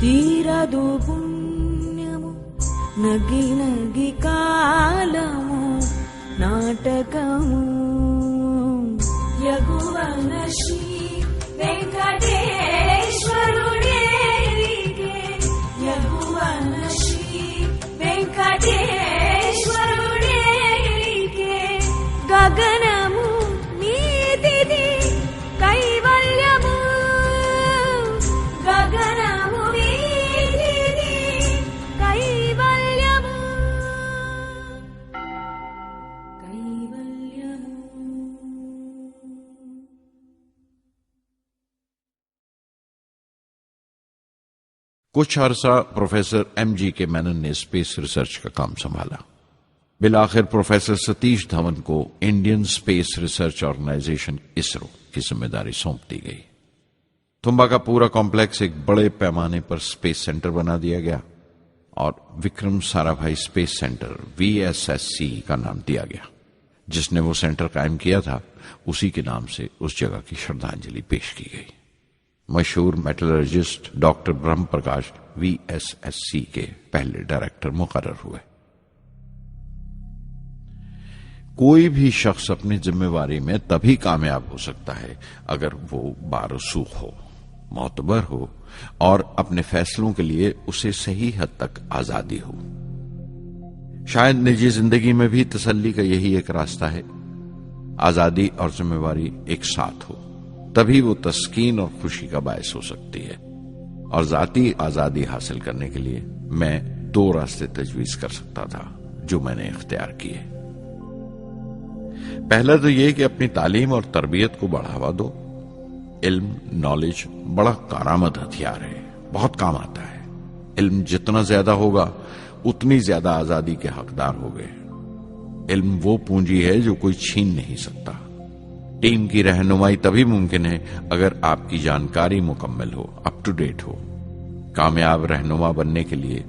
తీరదు పుణ్యము నగి నగి కాలము నాటకము యగువన శ్రీ వెంకటేశ్వరుడేరికే యగువన శ్రీ వెంకటేశ్వరుడేరికే గగనము నీతిది కైవల్యము గగనము నీతిది కైవల్యము కైవల్యము. कुछ अरसा प्रोफेसर एमजी के मेनन ने स्पेस रिसर्च का काम संभाला. बिलाखिर प्रोफेसर सतीश धवन को Indian space research organisation ISRO की जिम्मेदारी सौंप दी गई. तुम्बा का पूरा कॉम्प्लेक्स एक बड़े पैमाने पर स्पेस सेंटर बना दिया गया और Vikram Sarabhai space centre VSSC का नाम दिया गया. जिसने वो सेंटर कायम किया था उसी के नाम से उस जगह की श्रद्धांजलि पेश की गई. मशहूर मेटलर्जिस्ट डॉक्टर ब्रह्म प्रकाश VSSC के पहले डायरेक्टर मुकर्रर हुए. कोई भी शख्स अपनी जिम्मेवारी में तभी कामयाब हो सकता है अगर वो बारसूख हो, मोतबर हो और अपने फैसलों के लिए उसे सही हद तक आजादी हो. शायद निजी जिंदगी में भी तसल्ली का यही एक रास्ता है. आजादी और जिम्मेवारी एक साथ हो तभी वो तस्कीन और खुशी का बायस हो सकती है. और जाती आजादी हासिल करने के लिए मैं 2 रास्ते तजवीज कर सकता था जो मैंने इख्तियार किए. पहला तो यह कि अपनी तालीम और तरबियत को बढ़ावा दो. इल्म, नॉलेज बड़ा कारआमद हथियार है, बहुत काम आता है. इल्म जितना ज्यादा होगा उतनी ज्यादा आजादी के हकदार होगे. इल्म वो पूंजी है जो कोई छीन नहीं सकता. टीम की रहनुमाई तभी मुमकिन है अगर आपकी जानकारी मुकम्मल हो, अप टू डेट हो. कामयाब रहनुमा बनने के लिए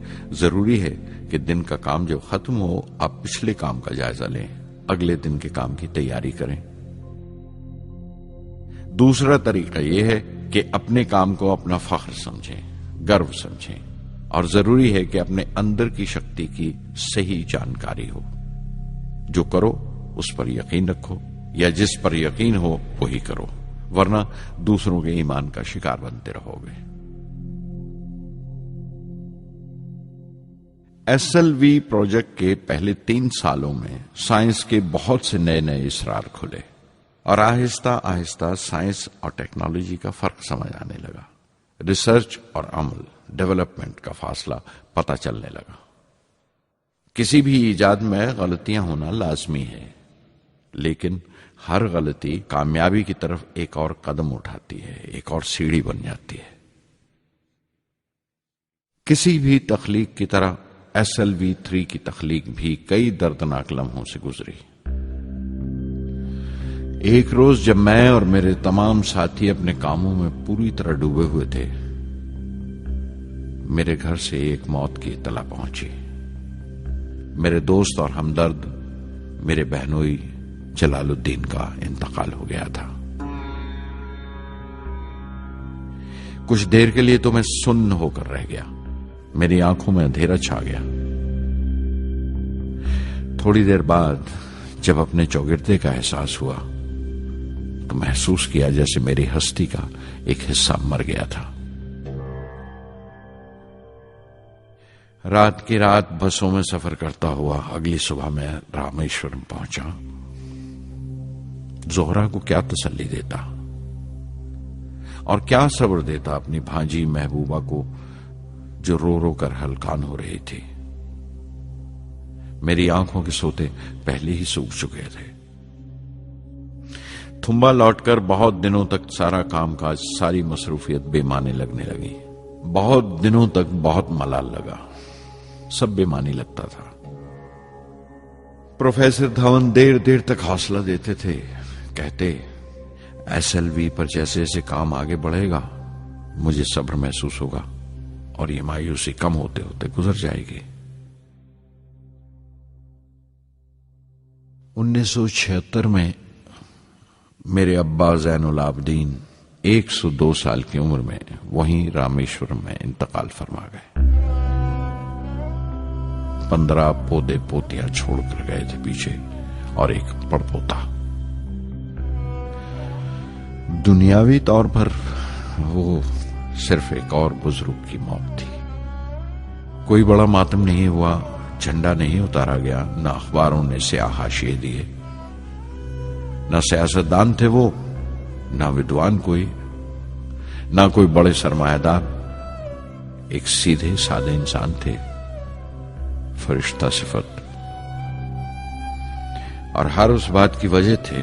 जरूरी है कि दिन का काम जब खत्म हो आप पिछले काम का जायजा लें, अगले दिन के काम की तैयारी करें. दूसरा तरीका यह है कि अपने काम को अपना फख्र समझें, गर्व समझें और जरूरी है कि अपने अंदर की शक्ति की सही जानकारी हो. जो करो उस पर यकीन रखो या जिस पर यकीन हो वही करो, वरना दूसरों के ईमान का शिकार बनते रहोगे. SLV प्रोजेक्ट के पहले 3 सालों में साइंस के बहुत से नए नए इसरार खुले और आहिस्ता आहिस्ता साइंस और टेक्नोलॉजी का फर्क समझ आने लगा. रिसर्च और अमल, डेवलपमेंट का फासला पता चलने लगा. किसी भी इजाद में गलतियां होना लाजमी है, लेकिन हर गलती कामयाबी की तरफ एक और कदम उठाती है, एक और सीढ़ी बन जाती है. किसी भी तख्लीक की तरह SLV-3 की तख्लीक भी कई दर्दनाक लम्हों से गुजरी. एक रोज जब मैं और मेरे तमाम साथी अपने कामों में पूरी तरह डूबे हुए थे, मेरे घर से एक मौत की इत्तला पहुंची. मेरे दोस्त और हमदर्द मेरे बहनोई जलालुद्दीन का इंतकाल हो गया था. कुछ देर के लिए तो मैं सुन्न होकर रह गया. मेरी आंखों में अंधेरा छा गया. थोड़ी देर बाद जब अपने चौगिरदे का एहसास हुआ तो महसूस किया जैसे मेरी हस्ती का एक हिस्सा मर गया था. रात की रात बसों में सफर करता हुआ अगली सुबह मैं रामेश्वरम पहुंचा. जोहरा को क्या तसल्ली देता और क्या सब्र देता अपनी भांजी महबूबा को जो रो रो कर हलकान हो रही थी. मेरी आंखों के सोते पहले ही सूख चुके थे. थुम्बा लौटकर बहुत दिनों तक सारा कामकाज, सारी मसरूफियत बेमानी लगने लगी. बहुत दिनों तक बहुत मलाल लगा, सब बेमानी लगता था. प्रोफेसर धवन देर देर तक हौसला देते थे. कहते SLV पर जैसे जैसे काम आगे बढ़ेगा मुझे सब्र महसूस होगा और ये मायूसी कम होते होते गुजर जाएगी. 1976 में मेरे अब्बा ज़ैनुल आबदीन 102 साल की उम्र में वहीं रामेश्वरम में इंतकाल फरमा गए। 15 पोते पोतियां छोड़कर गए थे पीछे और एक पड़पोता। दुनियावी तौर पर वो सिर्फ एक और बुजुर्ग की मौत थी। कोई बड़ा मातम नहीं हुआ, झंडा नहीं उतारा गया, न अखबारों ने स्याह हाशिए दिए, न सियासतदान थे वो, न विद्वान कोई, न कोई बड़े सरमायादार। एक सीधे सादे इंसान थे, फरिश्ता सिफत। और हर उस बात की वजह थे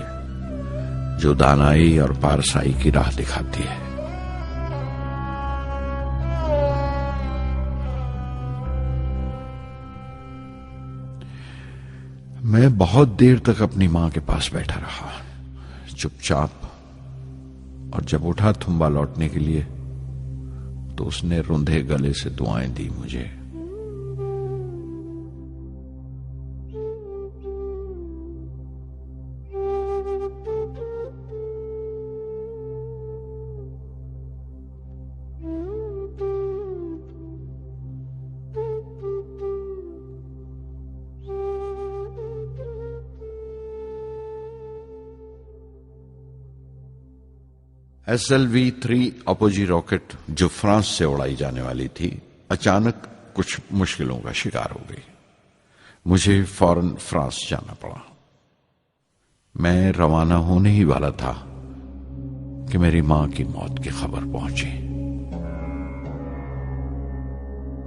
जो दानाई और पारसाई की राह दिखाती है। मैं बहुत देर तक अपनी मां के पास बैठा रहा, चुपचाप। और जब उठा थुम्बा लौटने के लिए तो उसने रुंधे गले से दुआएं दी मुझे। SLV-3 अपोजी रॉकेट जो फ्रांस से उड़ाई जाने वाली थी, अचानक कुछ मुश्किलों का शिकार हो गई। मुझे फौरन फ्रांस जाना पड़ा। मैं रवाना होने ही वाला था कि मेरी मां की मौत की खबर पहुंची।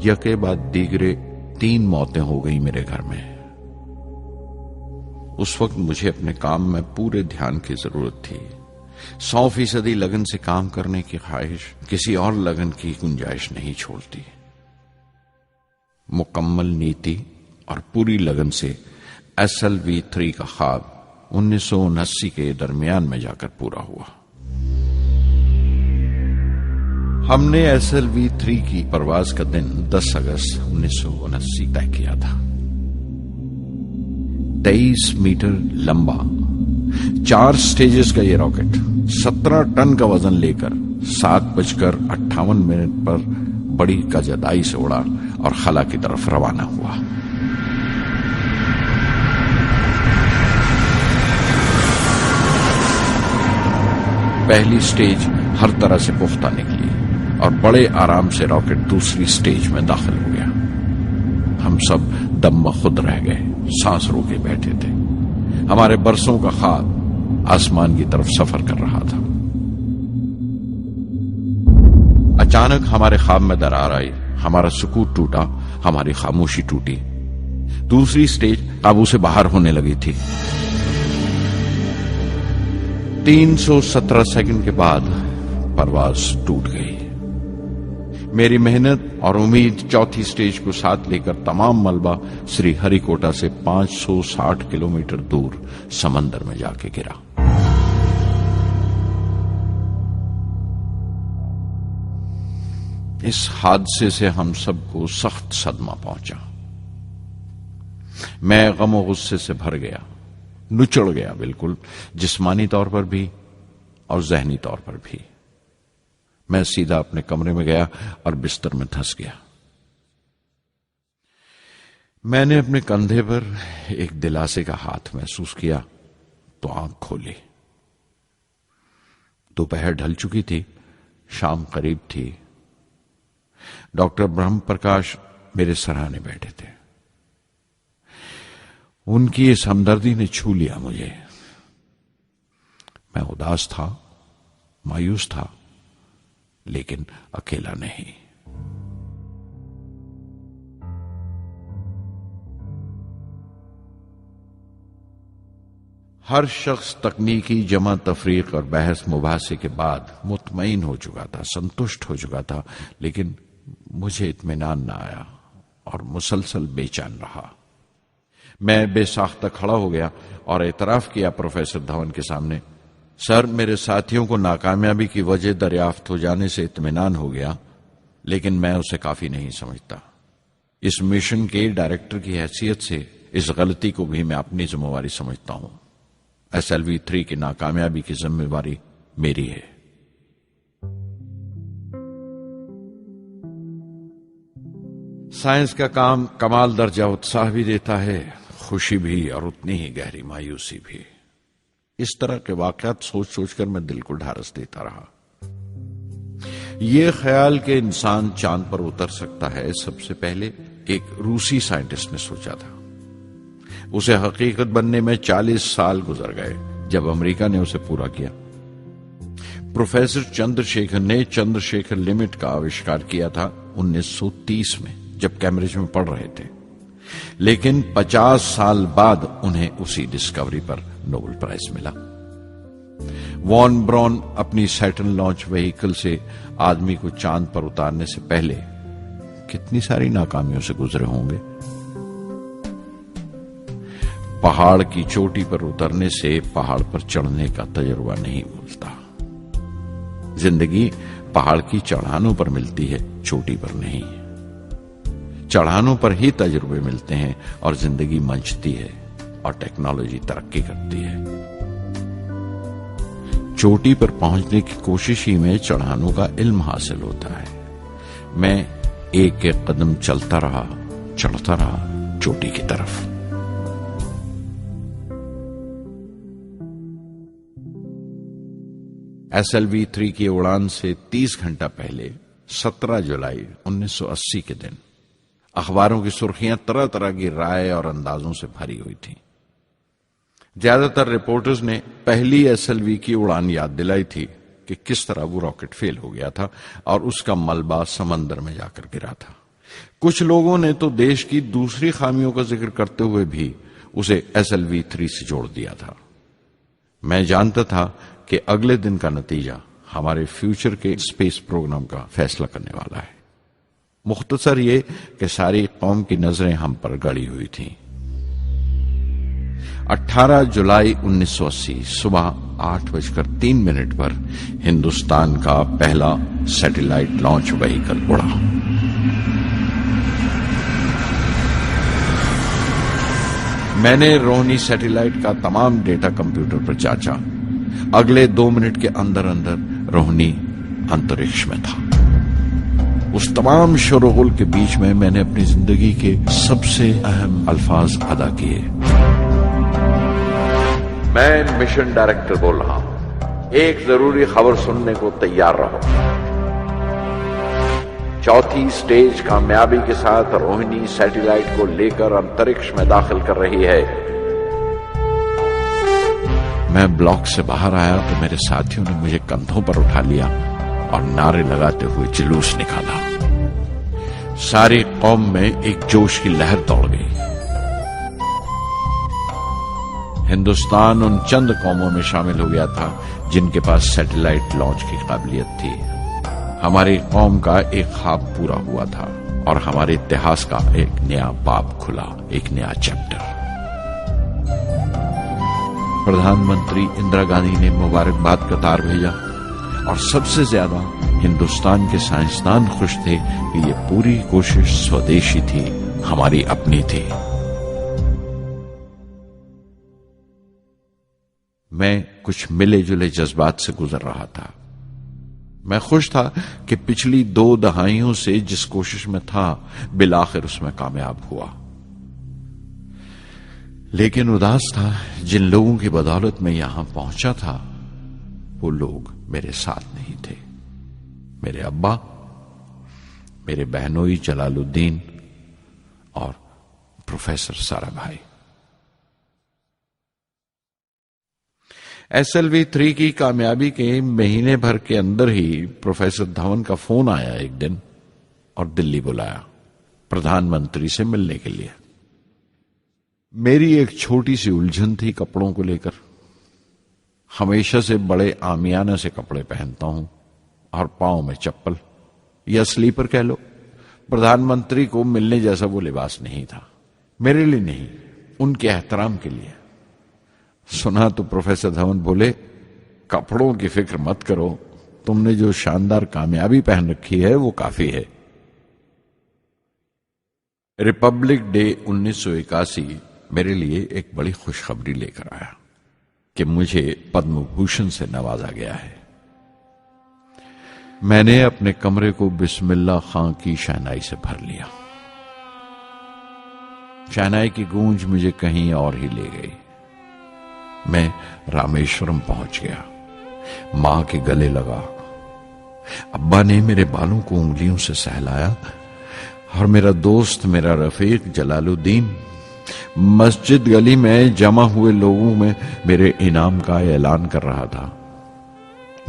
यके बाद दीगरे 3 मौतें हो गई मेरे घर में। उस वक्त मुझे अपने काम में पूरे ध्यान की जरूरत थी। 100% लगन से काम करने की ख्वाहिश किसी और लगन की गुंजाइश नहीं छोड़ती। मुकम्मल नीति और पूरी लगन से SLV-3 का ख्वाब 1979 के दरमियान में जाकर पूरा हुआ। हमने SLV-3 की परवाज का दिन 10 अगस्त 1979 तय किया था। 23 मीटर लंबा 4 स्टेजेस का ये रॉकेट 17 टन का वजन लेकर 7:58 पर बड़ी कजदाई से उड़ा और खला की तरफ रवाना हुआ। पहली स्टेज हर तरह से पुख्ता निकली और बड़े आराम से रॉकेट दूसरी स्टेज में दाखिल हो गया। हम सब दम खुद रह गए, सांस रोके बैठे थे। हमारे बरसों का ख्वाब आसमान की तरफ सफर कर रहा था। अचानक हमारे ख्वाब में दरार आई, हमारा सुकूत टूटा, हमारी खामोशी टूटी। दूसरी स्टेज काबू से बाहर होने लगी थी। 317 सेकंड के बाद परवाज टूट गई। मेरी मेहनत और उम्मीद चौथी स्टेज को साथ लेकर तमाम मलबा श्रीहरिकोटा से 560 किलोमीटर दूर समंदर में जाके गिरा। इस हादसे से हम सबको सख्त सदमा पहुंचा। मैं गम और गुस्से से भर गया, नुचड़ गया, बिल्कुल जिस्मानी तौर पर भी और जहनी तौर पर भी। मैं सीधा अपने कमरे में गया और बिस्तर में धंस गया। मैंने अपने कंधे पर एक दिलासे का हाथ महसूस किया तो आंख खोली। दोपहर ढल चुकी थी, शाम करीब थी। डॉक्टर ब्रह्म प्रकाश मेरे सराहने बैठे थे। उनकी इस हमदर्दी ने छू लिया मुझे। मैं उदास था, मायूस था, लेकिन अकेला नहीं। हर शख्स तकनीकी जमा तफरीक और बहस मुबासे के बाद मुतमईन हो चुका था, संतुष्ट हो चुका था, लेकिन मुझे इत्मीनान न आया और मुसलसल बेचैन रहा। मैं बेसाख्ता खड़ा हो गया और एतराफ किया प्रोफेसर धवन के सामने, सर, मेरे साथियों को नाकामयाबी की वजह दरियाफ्त हो जाने से इत्मीनान हो गया, लेकिन मैं उसे काफी नहीं समझता। इस मिशन के डायरेक्टर की हैसियत से इस गलती को भी मैं अपनी जिम्मेवारी समझता हूं। SLV-3 की नाकामयाबी की जिम्मेवारी मेरी है। साइंस का काम कमाल दर्जा उत्साह भी देता है, खुशी भी और उतनी ही गहरी मायूसी भी। इस तरह के वाकयात सोच सोचकर मैं दिल को ढारस देता रहा। यह ख्याल कि इंसान चांद पर उतर सकता है सबसे पहले एक रूसी साइंटिस्ट ने सोचा था। उसे हकीकत बनने में 40 साल गुजर गए जब अमेरिका ने उसे पूरा किया। प्रोफेसर चंद्रशेखर ने चंद्रशेखर लिमिट का आविष्कार किया था 1930 में, जब कैम्ब्रिज में पढ़ रहे थे। लेकिन 50 साल बाद उन्हें उसी डिस्कवरी पर नोबेल प्राइज मिला। वॉन ब्रॉन अपनी सैटर्न लॉन्च व्हीकल से आदमी को चांद पर उतारने से पहले कितनी सारी नाकामियों से गुजरे होंगे। पहाड़ की चोटी पर उतरने से पहाड़ पर चढ़ने का तजुर्बा नहीं मिलता। जिंदगी पहाड़ की चढ़ानों पर मिलती है, चोटी पर नहीं। चढ़ानों पर ही तजुर्बे मिलते हैं और जिंदगी मंचती है और टेक्नोलॉजी तरक्की करती है। चोटी पर पहुंचने की कोशिश ही में चढ़ानों का इल्म हासिल होता है। मैं एक एक कदम चलता रहा, चढ़ता रहा चोटी की तरफ। SLV-3 की उड़ान से 30 घंटा पहले 17 जुलाई 1980 के दिन अखबारों की सुर्खियां तरह तरह की राय और अंदाजों से भरी हुई थी। ज्यादातर रिपोर्टर्स ने पहली SLV की उड़ान याद दिलाई थी कि किस तरह वो रॉकेट फेल हो गया था और उसका मलबा समंदर में जाकर गिरा था। कुछ लोगों ने तो देश की दूसरी खामियों का जिक्र करते हुए भी उसे SLV-3 से जोड़ दिया था। मैं जानता था कि अगले दिन का नतीजा हमारे फ्यूचर के स्पेस प्रोग्राम का फैसला करने वाला है। मुख्तसर ये कि सारी कौम की नजरें हम पर गड़ी हुई थीं। 18 जुलाई 1980 सुबह 8:03 पर हिंदुस्तान का पहला सैटेलाइट लॉन्च व्हीकल उड़ा। मैंने रोहिणी सैटेलाइट का तमाम डेटा कंप्यूटर पर जांचा। अगले 2 मिनट के अंदर अंदर रोहिणी अंतरिक्ष में था। उस तमाम शोरगुल के बीच में मैंने अपनी जिंदगी के सबसे अहम अल्फाज अदा किए। मैं मिशन डायरेक्टर बोल रहा हूं, एक जरूरी खबर सुनने को तैयार रहो। चौथी स्टेज कामयाबी के साथ रोहिणी सैटेलाइट को लेकर अंतरिक्ष में दाखिल कर रही है। मैं ब्लॉक से बाहर आया तो मेरे साथियों ने मुझे कंधों पर उठा लिया और नारे लगाते हुए जुलूस निकाला। सारी कौम में एक जोश की लहर दौड़ गई। हिंदुस्तान उन चंद कौमों में शामिल हो गया था जिनके पास सैटेलाइट लॉन्च की काबिलियत थी। हमारी कौम का एक ख्वाब पूरा हुआ था और हमारे इतिहास का एक नया बाब खुला, एक नया चैप्टर। प्रधानमंत्री इंदिरा गांधी ने मुबारकबाद का तार भेजा और सबसे ज्यादा हिंदुस्तान के साइंसदान खुश थे कि ये पूरी कोशिश स्वदेशी थी, हमारी अपनी थी। मैं कुछ मिले जुले जज्बात से गुजर रहा था। मैं खुश था कि पिछली 2 दहाइयों से जिस कोशिश में था बिलाखिर उसमें कामयाब हुआ। लेकिन उदास था जिन लोगों की बदौलत में यहां पहुंचा था वो लोग मेरे साथ नहीं थे। मेरे अब्बा, मेरे बहनोई जलालुद्दीन और प्रोफेसर साराभाई। SLV-3 की कामयाबी के महीने भर के अंदर ही प्रोफेसर धवन का फोन आया एक दिन और दिल्ली बुलाया प्रधानमंत्री से मिलने के लिए। मेरी एक छोटी सी उलझन थी कपड़ों को लेकर। हमेशा से बड़े आमियाना से कपड़े पहनता हूं और पांव में चप्पल या स्लीपर कह लो। प्रधानमंत्री को मिलने जैसा वो लिबास नहीं था, मेरे लिए नहीं, उनके एहतराम के लिए। सुना तो प्रोफेसर धवन बोले, कपड़ों की फिक्र मत करो, तुमने जो शानदार कामयाबी पहन रखी है वो काफी है। रिपब्लिक डे 1981 मेरे लिए एक बड़ी खुशखबरी लेकर आया कि मुझे पद्म भूषण से नवाजा गया है। मैंने अपने कमरे को बिस्मिल्लाह खां की शहनाई से भर लिया। शहनाई की गूंज मुझे कहीं और ही ले गई। मैं रामेश्वरम पहुंच गया, मां के गले लगा। अब्बा ने मेरे बालों को उंगलियों से सहलाया और मेरा दोस्त, मेरा रफीक जलालुद्दीन मस्जिद गली में जमा हुए लोगों में मेरे इनाम का ऐलान कर रहा था।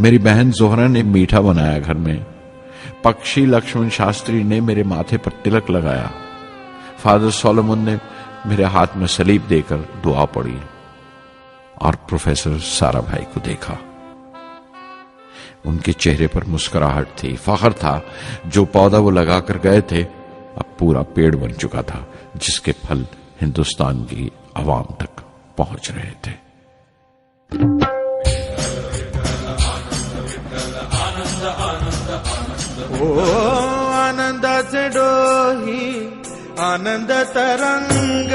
मेरी बहन जोहरा ने मीठा बनाया घर में। पक्षी लक्ष्मण शास्त्री ने मेरे माथे पर तिलक लगाया। फादर सोलोमन ने मेरे हाथ में सलीब देकर दुआ पढ़ी और प्रोफेसर सारा भाई को देखा। उनके चेहरे पर मुस्कुराहट थी, फख्र था। जो पौधा वो लगाकर गए थे अब पूरा पेड़ बन चुका था, जिसके फल हिंदुस्तान की आवाम तक पहुंच रहे थे। ओ आनंदाचे डोही आनंद तरंग,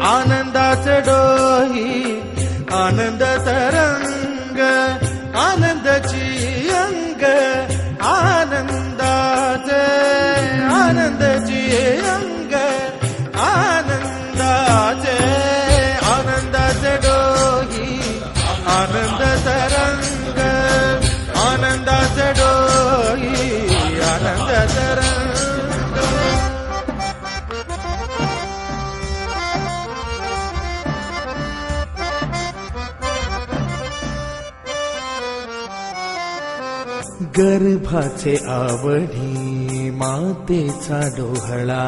आनंदाचे डोही आनंद तरंग, आनंदाची अंग, आनंदाचे आनंदाची अंग, आनंदाचे आनंदाचे डोही आनंद तरंग, आनंदाचे डोही आनंद तरंग। गर्भाचे आवडी मातेचा डोहळा,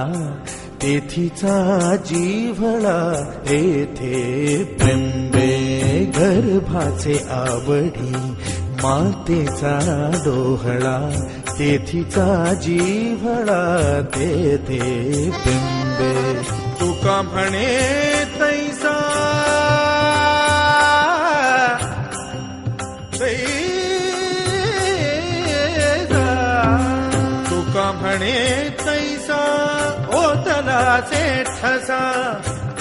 तेथीचा जीवळा येथे बिंबे। गर्भाचे आवडी मातेचा डोहळा, तेथीचा जीवळा तेथे बिंबे। तुका म्हणे तैसा तुका म्हणे तैसा ओतलाचे ठसा,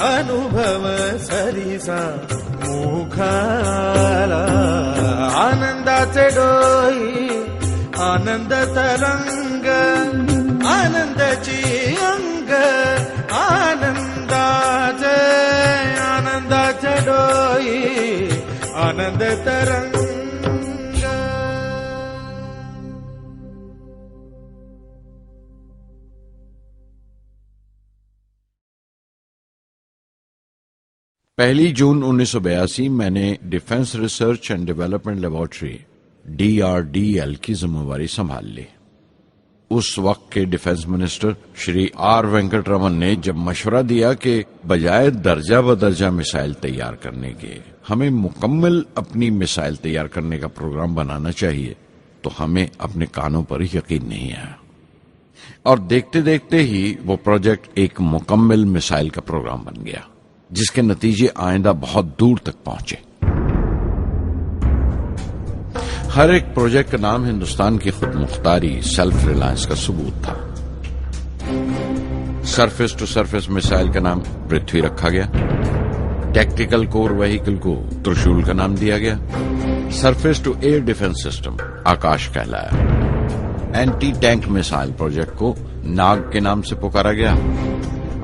अनुभव सरीसा मुखाला। आनंदाचे डोही आनंद तरंग, आनंदाची अंग, आनंदाचे आनंदाचे डोही आनंद तरंग। पहली जून 1982 मैंने defence research and development laboratory DRDL की जिम्मेवारी संभाल ली। उस वक्त के defence minister Shri R Venkataraman ने जब मशवरा दिया कि बजाय दर्जा बदर्जा मिसाइल तैयार करने के हमें मुकम्मल अपनी मिसाइल तैयार करने का प्रोग्राम बनाना चाहिए, तो हमें अपने कानों पर यकीन नहीं आया और देखते देखते ही वो प्रोजेक्ट एक मुकम्मल मिसाइल का प्रोग्राम बन गया, जिसके नतीजे आइंदा बहुत दूर तक पहुंचे। हर एक प्रोजेक्ट का नाम हिंदुस्तान की खुद मुख्तारी, सेल्फ रिलायंस का सबूत था। सरफेस टू सरफेस मिसाइल का नाम पृथ्वी रखा गया, टैक्टिकल कोर व्हीकल को त्रिशूल का नाम दिया गया, surface to air defence system Akash कहलाया, एंटी टैंक मिसाइल प्रोजेक्ट को नाग के नाम से पुकारा गया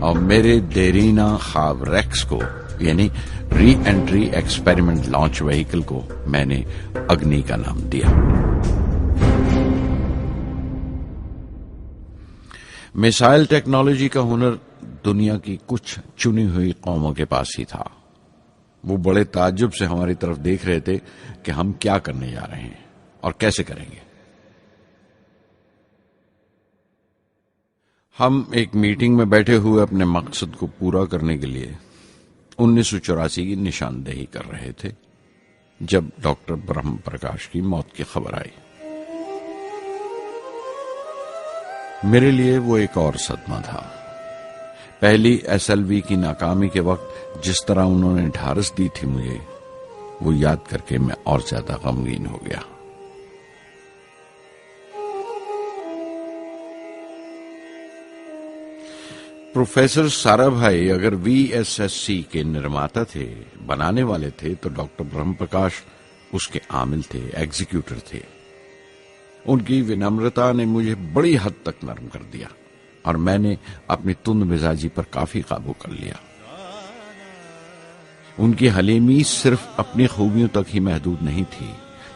और मेरे देरीना ख्वाब रेक्स को यानी re entry experiment launch vehicle को मैंने अग्नि का नाम दिया। मिसाइल टेक्नोलॉजी का हुनर दुनिया की कुछ चुनी हुई कौमों के पास ही था। वो बड़े ताज्जुब से हमारी तरफ देख रहे थे कि हम क्या करने जा रहे हैं और कैसे करेंगे। हम एक मीटिंग में बैठे हुए अपने मकसद को पूरा करने के लिए 1984 की निशानदेही कर रहे थे जब डॉक्टर ब्रह्म प्रकाश की मौत की खबर आई। मेरे लिए वो एक और सदमा था। पहली SLV की नाकामी के वक्त जिस तरह उन्होंने ढारस दी थी मुझे, वो याद करके मैं और ज्यादा गमगीन हो गया। प्रोफेसर सारा भाई अगर VSSC के निर्माता थे, बनाने वाले थे, तो डॉक्टर ब्रह्म प्रकाश उसके आमिल थे, एग्जीक्यूटर थे। उनकी विनम्रता ने मुझे बड़ी हद तक नरम कर दिया। और मैंने अपनी तुंद मिजाजी पर काफी काबू कर लिया। उनकी हलीमी सिर्फ अपनी खूबियों तक ही महदूद नहीं थी,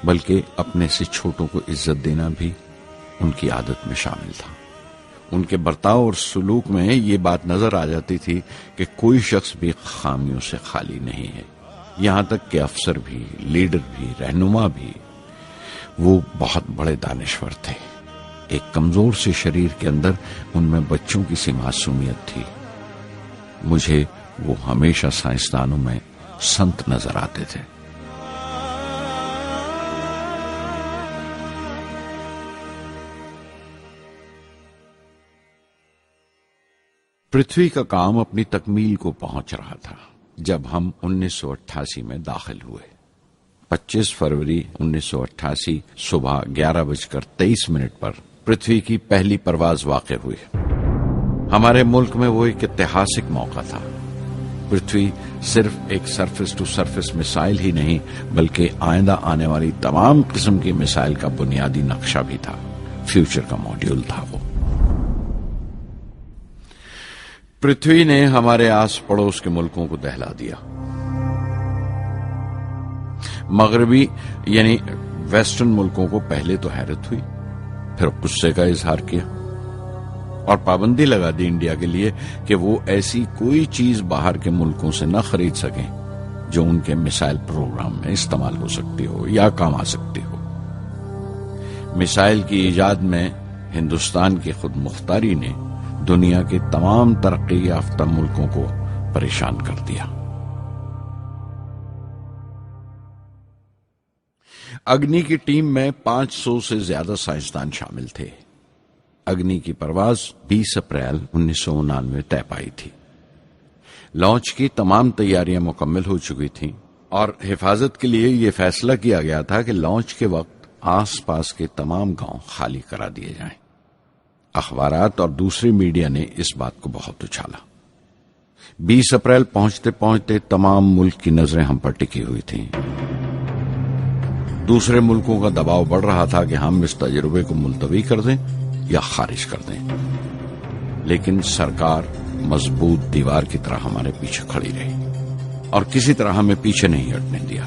बल्कि अपने से छोटों को इज्जत देना भी उनकी आदत में शामिल था। उनके बर्ताव और सुलूक में ये बात नजर आ जाती थी कि कोई शख्स भी खामियों से खाली नहीं है। यहां तक कि अफसर भी, लीडर भी, रहनुमा भी। वो बहुत बड़े दानिश्वर थे। एक कमजोर से शरीर के अंदर उनमें बच्चों की सी मासूमियत थी। मुझे वो हमेशा साइंसदानों में संत नजर आते थे। पृथ्वी का काम अपनी तकमील को पहुंच रहा था जब हम 1988 में दाखिल हुए। 25 फरवरी 1988 सुबह 11:23 पर पृथ्वी की पहली परवाज वाक़ हुई। हमारे मुल्क में वो एक ऐतिहासिक मौका था। पृथ्वी सिर्फ एक सरफेस टू सरफेस मिसाइल ही नहीं, बल्कि आइंदा आने वाली तमाम किस्म की मिसाइल का बुनियादी नक्शा भी था। फ्यूचर का मॉड्यूल था वो। पृथ्वी ने हमारे आस पड़ोस के मुल्कों को दहला दिया। मगरबी यानी वेस्टर्न मुल्कों को पहले तो हैरत हुई, फिर गुस्से का इजहार किया और पाबंदी लगा दी इंडिया के लिए कि वो ऐसी कोई चीज बाहर के मुल्कों से न खरीद सकें जो उनके मिसाइल प्रोग्राम में इस्तेमाल हो सकती हो या काम आ सकती हो। मिसाइल की इजाद में हिंदुस्तान की खुद मुख्तारी ने दुनिया के तमाम तरक्की याफ्ता मुल्कों को परेशान कर दिया। अग्नि की टीम में 500 से ज्यादा साइंसदान शामिल थे। अग्नि की परवाज 20 अप्रैल 1999 तय पाई थी। लॉन्च की तमाम तैयारियां मुकम्मल हो चुकी थीं और हिफाजत के लिए यह फैसला किया गया था कि लॉन्च के वक्त आसपास के तमाम गांव खाली करा दिए जाएं। अखबारात और दूसरी मीडिया ने इस बात को बहुत उछाला। 20 अप्रैल पहुंचते पहुंचते तमाम मुल्क की नजरें हम पर टिकी हुई थीं। दूसरे मुल्कों का दबाव बढ़ रहा था कि हम इस तजुर्बे को मुलतवी कर दें या खारिज कर दें, लेकिन सरकार मजबूत दीवार की तरह हमारे पीछे खड़ी रही और किसी तरह हमें पीछे नहीं हटने दिया।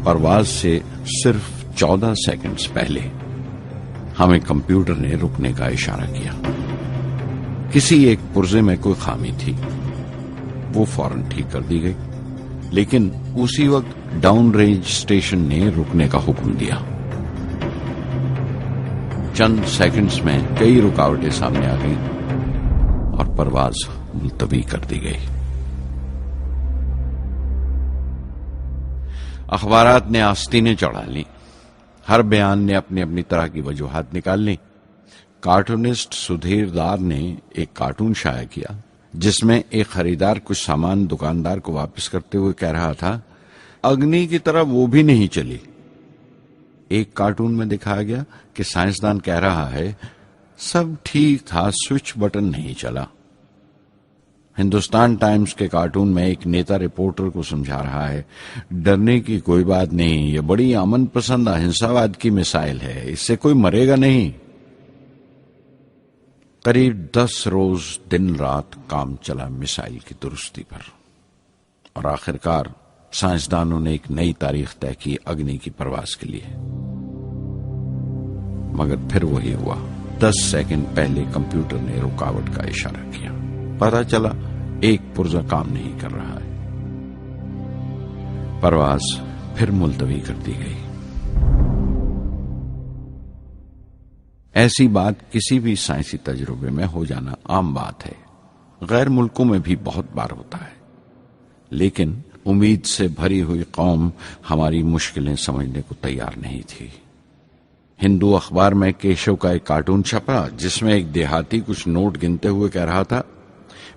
परवाज से सिर्फ 14 सेकंड्स पहले हमें कंप्यूटर ने रुकने का इशारा किया। किसी एक पुर्जे में कोई खामी थी, वो फौरन ठीक कर दी गई, लेकिन उसी वक्त डाउन रेंज स्टेशन ने रुकने का हुक्म दिया। चंद सेकंड्स में कई रुकावटें सामने आ गईं और परवाज मुलतवी कर दी गई। अखबारात ने आस्तीनें चढ़ा ली। हर बयान ने अपनी अपनी तरह की वजूहात निकाल ली। कार्टूनिस्ट सुधीर दार ने एक कार्टून शाया किया जिसमें एक खरीदार कुछ सामान दुकानदार को वापस करते हुए कह रहा था, अग्नि की तरह वो भी नहीं चली। एक कार्टून में दिखाया गया कि साइंसदान कह रहा है, सब ठीक था, स्विच बटन नहीं चला। हिंदुस्तान टाइम्स के कार्टून में एक नेता रिपोर्टर को समझा रहा है, डरने की कोई बात नहीं, ये बड़ी अमन पसंद अहिंसावाद की मिसाइल है, इससे कोई मरेगा नहीं। करीब 10 रोज दिन रात काम चला मिसाइल की दुरुस्ती पर और आखिरकार साइंसदानों ने एक नई तारीख तय की अग्नि की परवाज के लिए। मगर फिर वही हुआ। 10 सेकंड पहले कंप्यूटर ने रुकावट का इशारा किया। पता चला एक पुर्जा काम नहीं कर रहा है। परवाज फिर मुलतवी कर दी गई। ऐसी बात किसी भी साइंसी तजुर्बे में हो जाना आम बात है। गैर मुल्कों में भी बहुत बार होता है, लेकिन उम्मीद से भरी हुई कौम हमारी मुश्किलें समझने को तैयार नहीं थी। हिंदू अखबार में केशव का एक कार्टून छपा जिसमें एक देहाती कुछ नोट गिनते हुए कह रहा था,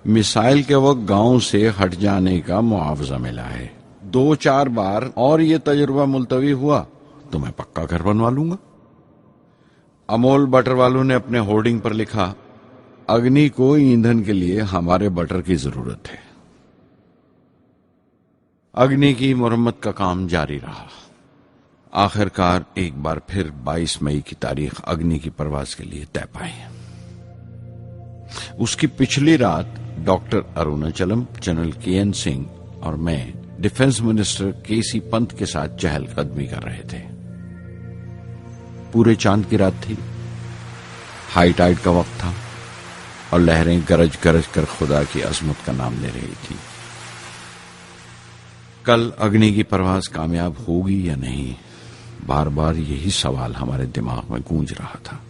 मिसाइल के वक्त गांव से हट जाने का मुआवजा मिला है। 2-4 बार और ये तजुर्बा मुलतवी हुआ तो मैं पक्का घर बनवा लूंगा। अमोल बटर वालों ने अपने होर्डिंग पर लिखा, अग्नि को ईंधन के लिए हमारे बटर की जरूरत है। अग्नि की मुरम्मत का काम जारी रहा। आखिरकार एक बार फिर 22 मई की तारीख अग्नि की परवाज के लिए तय पाई। उसकी पिछली रात doctor Arunachalam, general KN Singh और मैं डिफेंस मिनिस्टर KC पंत के साथ चहलकदमी कर रहे थे। पूरे चांद की रात थी, हाई टाइड का वक्त था और लहरें गरज गरज कर खुदा की अजमत का नाम ले रही थी। कल अग्नि की परवाज कामयाब होगी या नहीं, बार बार यही सवाल हमारे दिमाग में गूंज रहा था।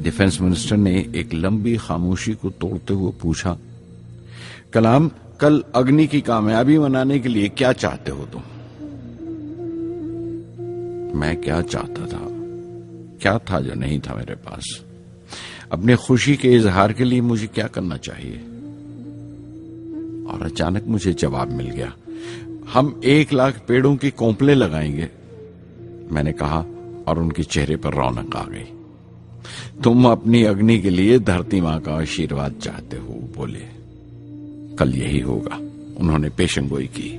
डिफेंस मिनिस्टर ने एक लंबी खामोशी को तोड़ते हुए पूछा, कलाम, कल अग्नि की कामयाबी मनाने के लिए क्या चाहते हो तुम? मैं क्या चाहता था? क्या था जो नहीं था मेरे पास? अपनी खुशी के इजहार के लिए मुझे क्या करना चाहिए? और अचानक मुझे जवाब मिल गया, हम 1 लाख पेड़ों की कोंपले लगाएंगे, मैंने कहा और उनके चेहरे पर रौनक आ गई। तुम अपनी अग्नि के लिए धरती मां का आशीर्वाद चाहते हो, बोले। कल यही होगा, उन्होंने पेशेंगोई की।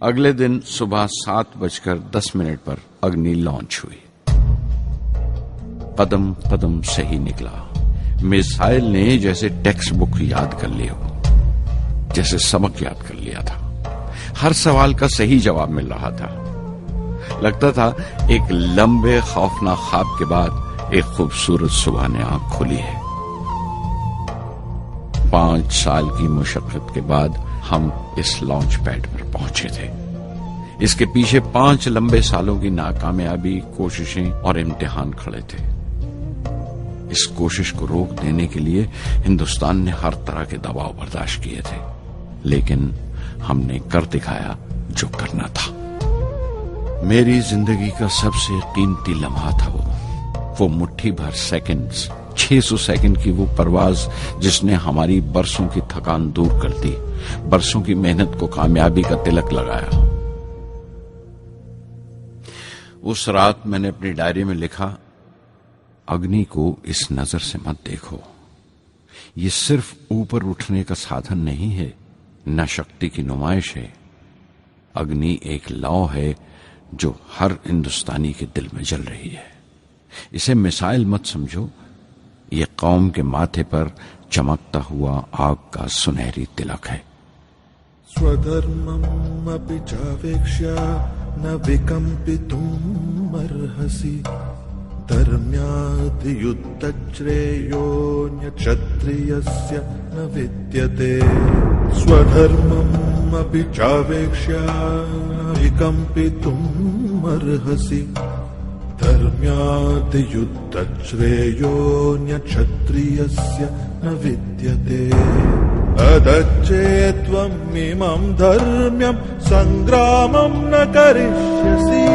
अगले दिन सुबह 7:10 पर अग्नि लॉन्च हुई। कदम कदम सही निकला। मिसाइल ने जैसे टेक्स्ट बुक याद कर लिया हो, जैसे सबक याद कर लिया था। हर सवाल का सही जवाब मिल रहा था। लगता था एक लंबे खौफनाक ख्वाब के बाद एक खूबसूरत सुबह ने आंख खोली है। 5 साल की मुशक्कत के बाद हम इस लॉन्च पैड पर पहुंचे थे। इसके पीछे 5 लंबे सालों की नाकामयाबी, कोशिशें और इम्तिहान खड़े थे। इस कोशिश को रोक देने के लिए हिंदुस्तान ने हर तरह के दबाव बर्दाश्त किए थे, लेकिन हमने कर दिखाया जो करना था। मेरी जिंदगी का सबसे कीमती लम्हा था वो मुट्ठी भर सेकंड्स, 600 सेकंड की वो परवाज जिसने हमारी बरसों की थकान दूर कर दी, बरसों की मेहनत को कामयाबी का तिलक लगाया। उस रात मैंने अपनी डायरी में लिखा, अग्नि को इस नजर से मत देखो। ये सिर्फ ऊपर उठने का साधन नहीं है, न शक्ति की नुमाइश है। अग्नि एक लौ है जो हर हिंदुस्तानी के दिल में जल रही है। इसे मिसाइल मत समझो, ये कौम के माथे पर चमकता हुआ आग का सुनहरी तिलक है। स्वधर्मम् अपि चावेक्ष्य न विकम्पितुम् अर्हसि, धर्म्याद् युद्धश्रेयोऽन्यक्षत्रियस्य न विद्यते। स्वधर्मम् अपि चावेक्ष्य न विकम्पितुम् अर्हसि, धर्म्याद् युद्धश्रेयोऽन्यक्षत्रियस्य न विद्यते। अदच्चेत्त्वम् इमम् धर्म्यम् सङ्ग्रामम् न करिष्यसि,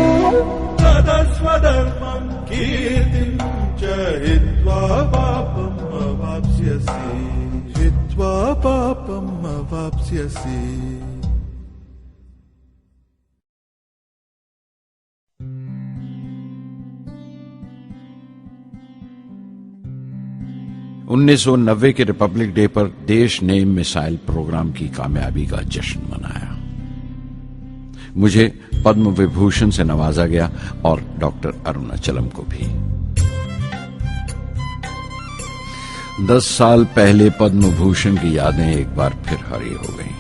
तदस्वधर्मम् कीर्तिम् च हित्वा पापम् अवाप्स्यसि, हित्वा पापम् अवाप्स्यसि। ,1990 के रिपब्लिक डे पर देश ने मिसाइल प्रोग्राम की कामयाबी का जश्न मनाया। मुझे पद्म विभूषण से नवाजा गया और डॉक्टर अरुणाचलम को भी। 10 साल पहले पद्म भूषण की यादें एक बार फिर हरी हो गईं।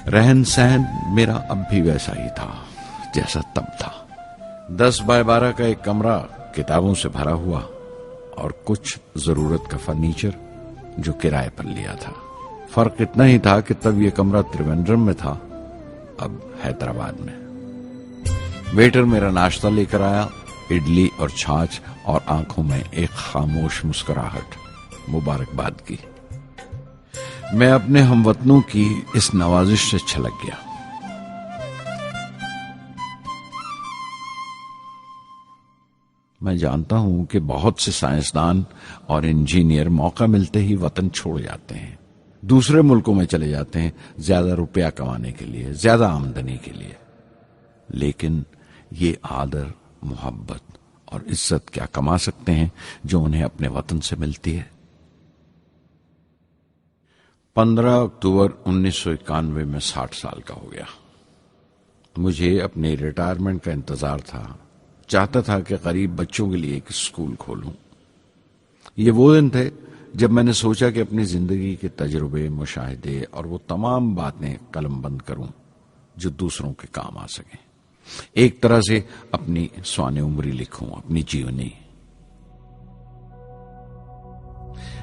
रहन सहन मेरा अब भी वैसा ही था जैसा तब था। 10 बाय 12 का एक कमरा किताबों से भरा हुआ और कुछ जरूरत का फर्नीचर जो किराए पर लिया था। फर्क इतना ही था कि तब यह कमरा त्रिवेंद्रम में था, अब हैदराबाद में। वेटर मेरा नाश्ता लेकर आया, इडली और छाछ और आंखों में एक खामोश मुस्कुराहट मुबारकबाद की। मैं अपने हमवतनों की इस नवाजिश से छलक गया। मैं जानता हूं कि बहुत से साइंसदान और इंजीनियर मौका मिलते ही वतन छोड़ जाते हैं, दूसरे मुल्कों में चले जाते हैं ज्यादा रुपया कमाने के लिए, ज्यादा आमदनी के लिए। लेकिन ये आदर, मोहब्बत और इज्जत क्या कमा सकते हैं जो उन्हें अपने वतन से मिलती है। 15 अक्टूबर 1991 में 60 साल का हो गया। मुझे अपने रिटायरमेंट का इंतजार था। चाहता था कि गरीब बच्चों के लिए एक स्कूल खोलूं। ये वो दिन थे जब मैंने सोचा कि अपनी जिंदगी के तजुर्बे, मुशाहिदे और वो तमाम बातें कलमबंद करूं जो दूसरों के काम आ सकें। एक तरह से अपनी स्वाने उम्री लिखूं, अपनी जीवनी।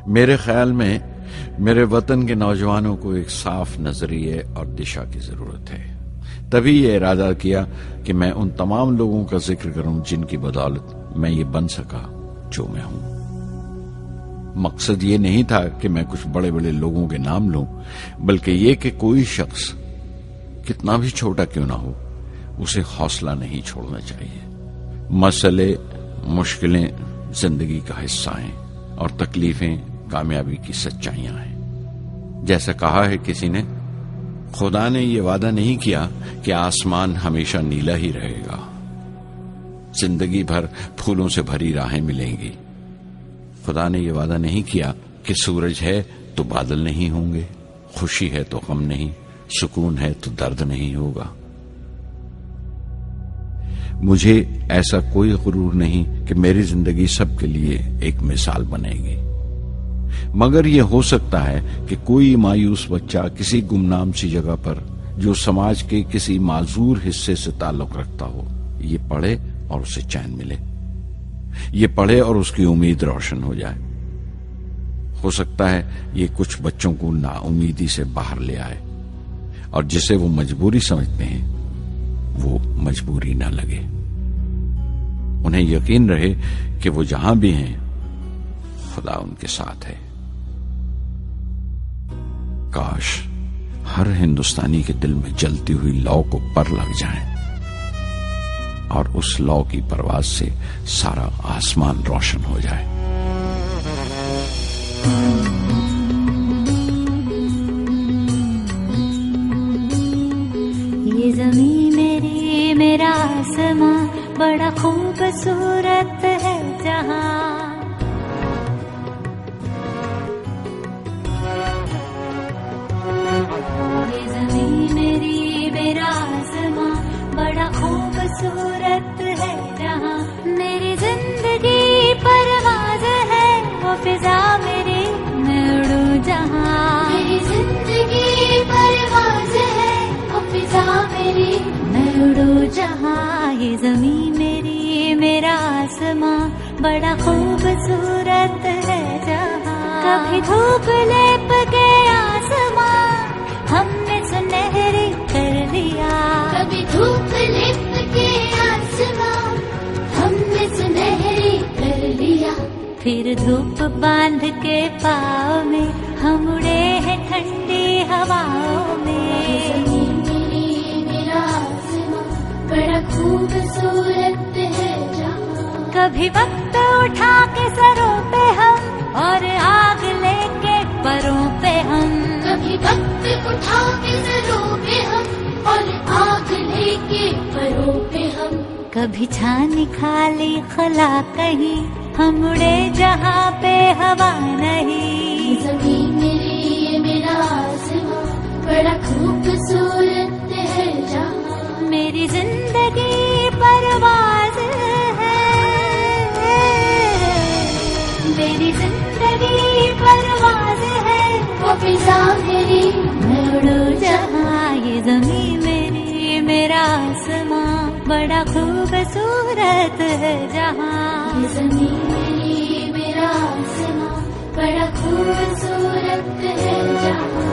मेरे ख्याल में मेरे वतन के नौजवानों को एक साफ नजरिए और दिशा की जरूरत है। तभी ये इरादा किया कि मैं उन तमाम लोगों का जिक्र करूं जिनकी बदौलत मैं ये बन सका जो मैं हूं। मकसद ये नहीं था कि मैं कुछ बड़े बड़े लोगों के नाम लूं, बल्कि ये कि कोई शख्स कितना भी छोटा क्यों ना हो, उसे हौसला नहीं छोड़ना चाहिए। मसले, मुश्किलें जिंदगी का हिस्सा हैं और तकलीफें कामयाबी की सच्चाइयां हैं। जैसा कहा है किसी ने, खुदा ने यह वादा नहीं किया कि आसमान हमेशा नीला ही रहेगा, जिंदगी भर फूलों से भरी राहें मिलेंगी। खुदा ने यह वादा नहीं किया कि सूरज है तो बादल नहीं होंगे, खुशी है तो गम नहीं, सुकून है तो दर्द नहीं होगा। मुझे ऐसा कोई गुरूर नहीं कि मेरी जिंदगी सबके लिए एक मिसाल बनेगी, मगर यह हो सकता है कि कोई मायूस बच्चा किसी गुमनाम सी जगह पर जो समाज के किसी माजूर हिस्से से ताल्लुक रखता हो, ये पढ़े और उसे चैन मिले। ये पढ़े और उसकी उम्मीद रोशन हो जाए। हो सकता है ये कुछ बच्चों को नाउमीदी से बाहर ले आए और जिसे वो मजबूरी समझते हैं वो मजबूरी ना लगे। उन्हें यकीन रहे कि वो जहां भी हैं खुदा उनके साथ है। काश हर हिंदुस्तानी के दिल में जलती हुई लौ को पर लग जाए और उस लौ की परवाज से सारा आसमान रोशन हो जाए। ये ज़मीं मेरी, मेरा आसमां, बड़ा खूबसूरत है जहां। ये ज़मीं मेरी, मेरा आसमां, बड़ा खूबसूरत है जहां। मेरी जिंदगी परवाज़ है, वो फिजा मेरी, मैं उड़ूं जहां। मेरी जिंदगी परवाज़ है, वो फिजा मेरी, मैं उड़ूं जहां। ये ज़मीं मेरी, मेरा आसमां, बड़ा खूबसूरत है जहां। कभी धूप लेप के आसमां हमने सुनहरी कर लिया। कभी धूप लेप के आसमां हमने सुनहरी कर लिया। फिर धूप बांध के पाँव में हम उड़े हैं ठंडी हवाओं में। ज़मीं मेरी, मेरा आसमां, बड़ा खूबसूरत है जहां। कभी वक्त उठा के सरों पे हम और आग लेके परों पे हम। कभी वक्त उठा के सरों पे हम और आग लेके परों पे हम। कभी छानी खाली खला कहीं, हम उड़े जहाँ पे हवा नहीं। ज़मीं मेरी, मेरा आसमां, बड़ा खूबसूरत है जहां। मेरी जिंदगी परवाज़ है, मेरी जिंदगी परवाज़ है, वो फिजा मेरी, मैं उड़ूं जहां। ये ज़मीं मेरी, मेरा आसमां, बड़ा खूबसूरत है जहां। ये ज़मीं मेरी, मेरा आसमां, बड़ा खूबसूरत है जहां।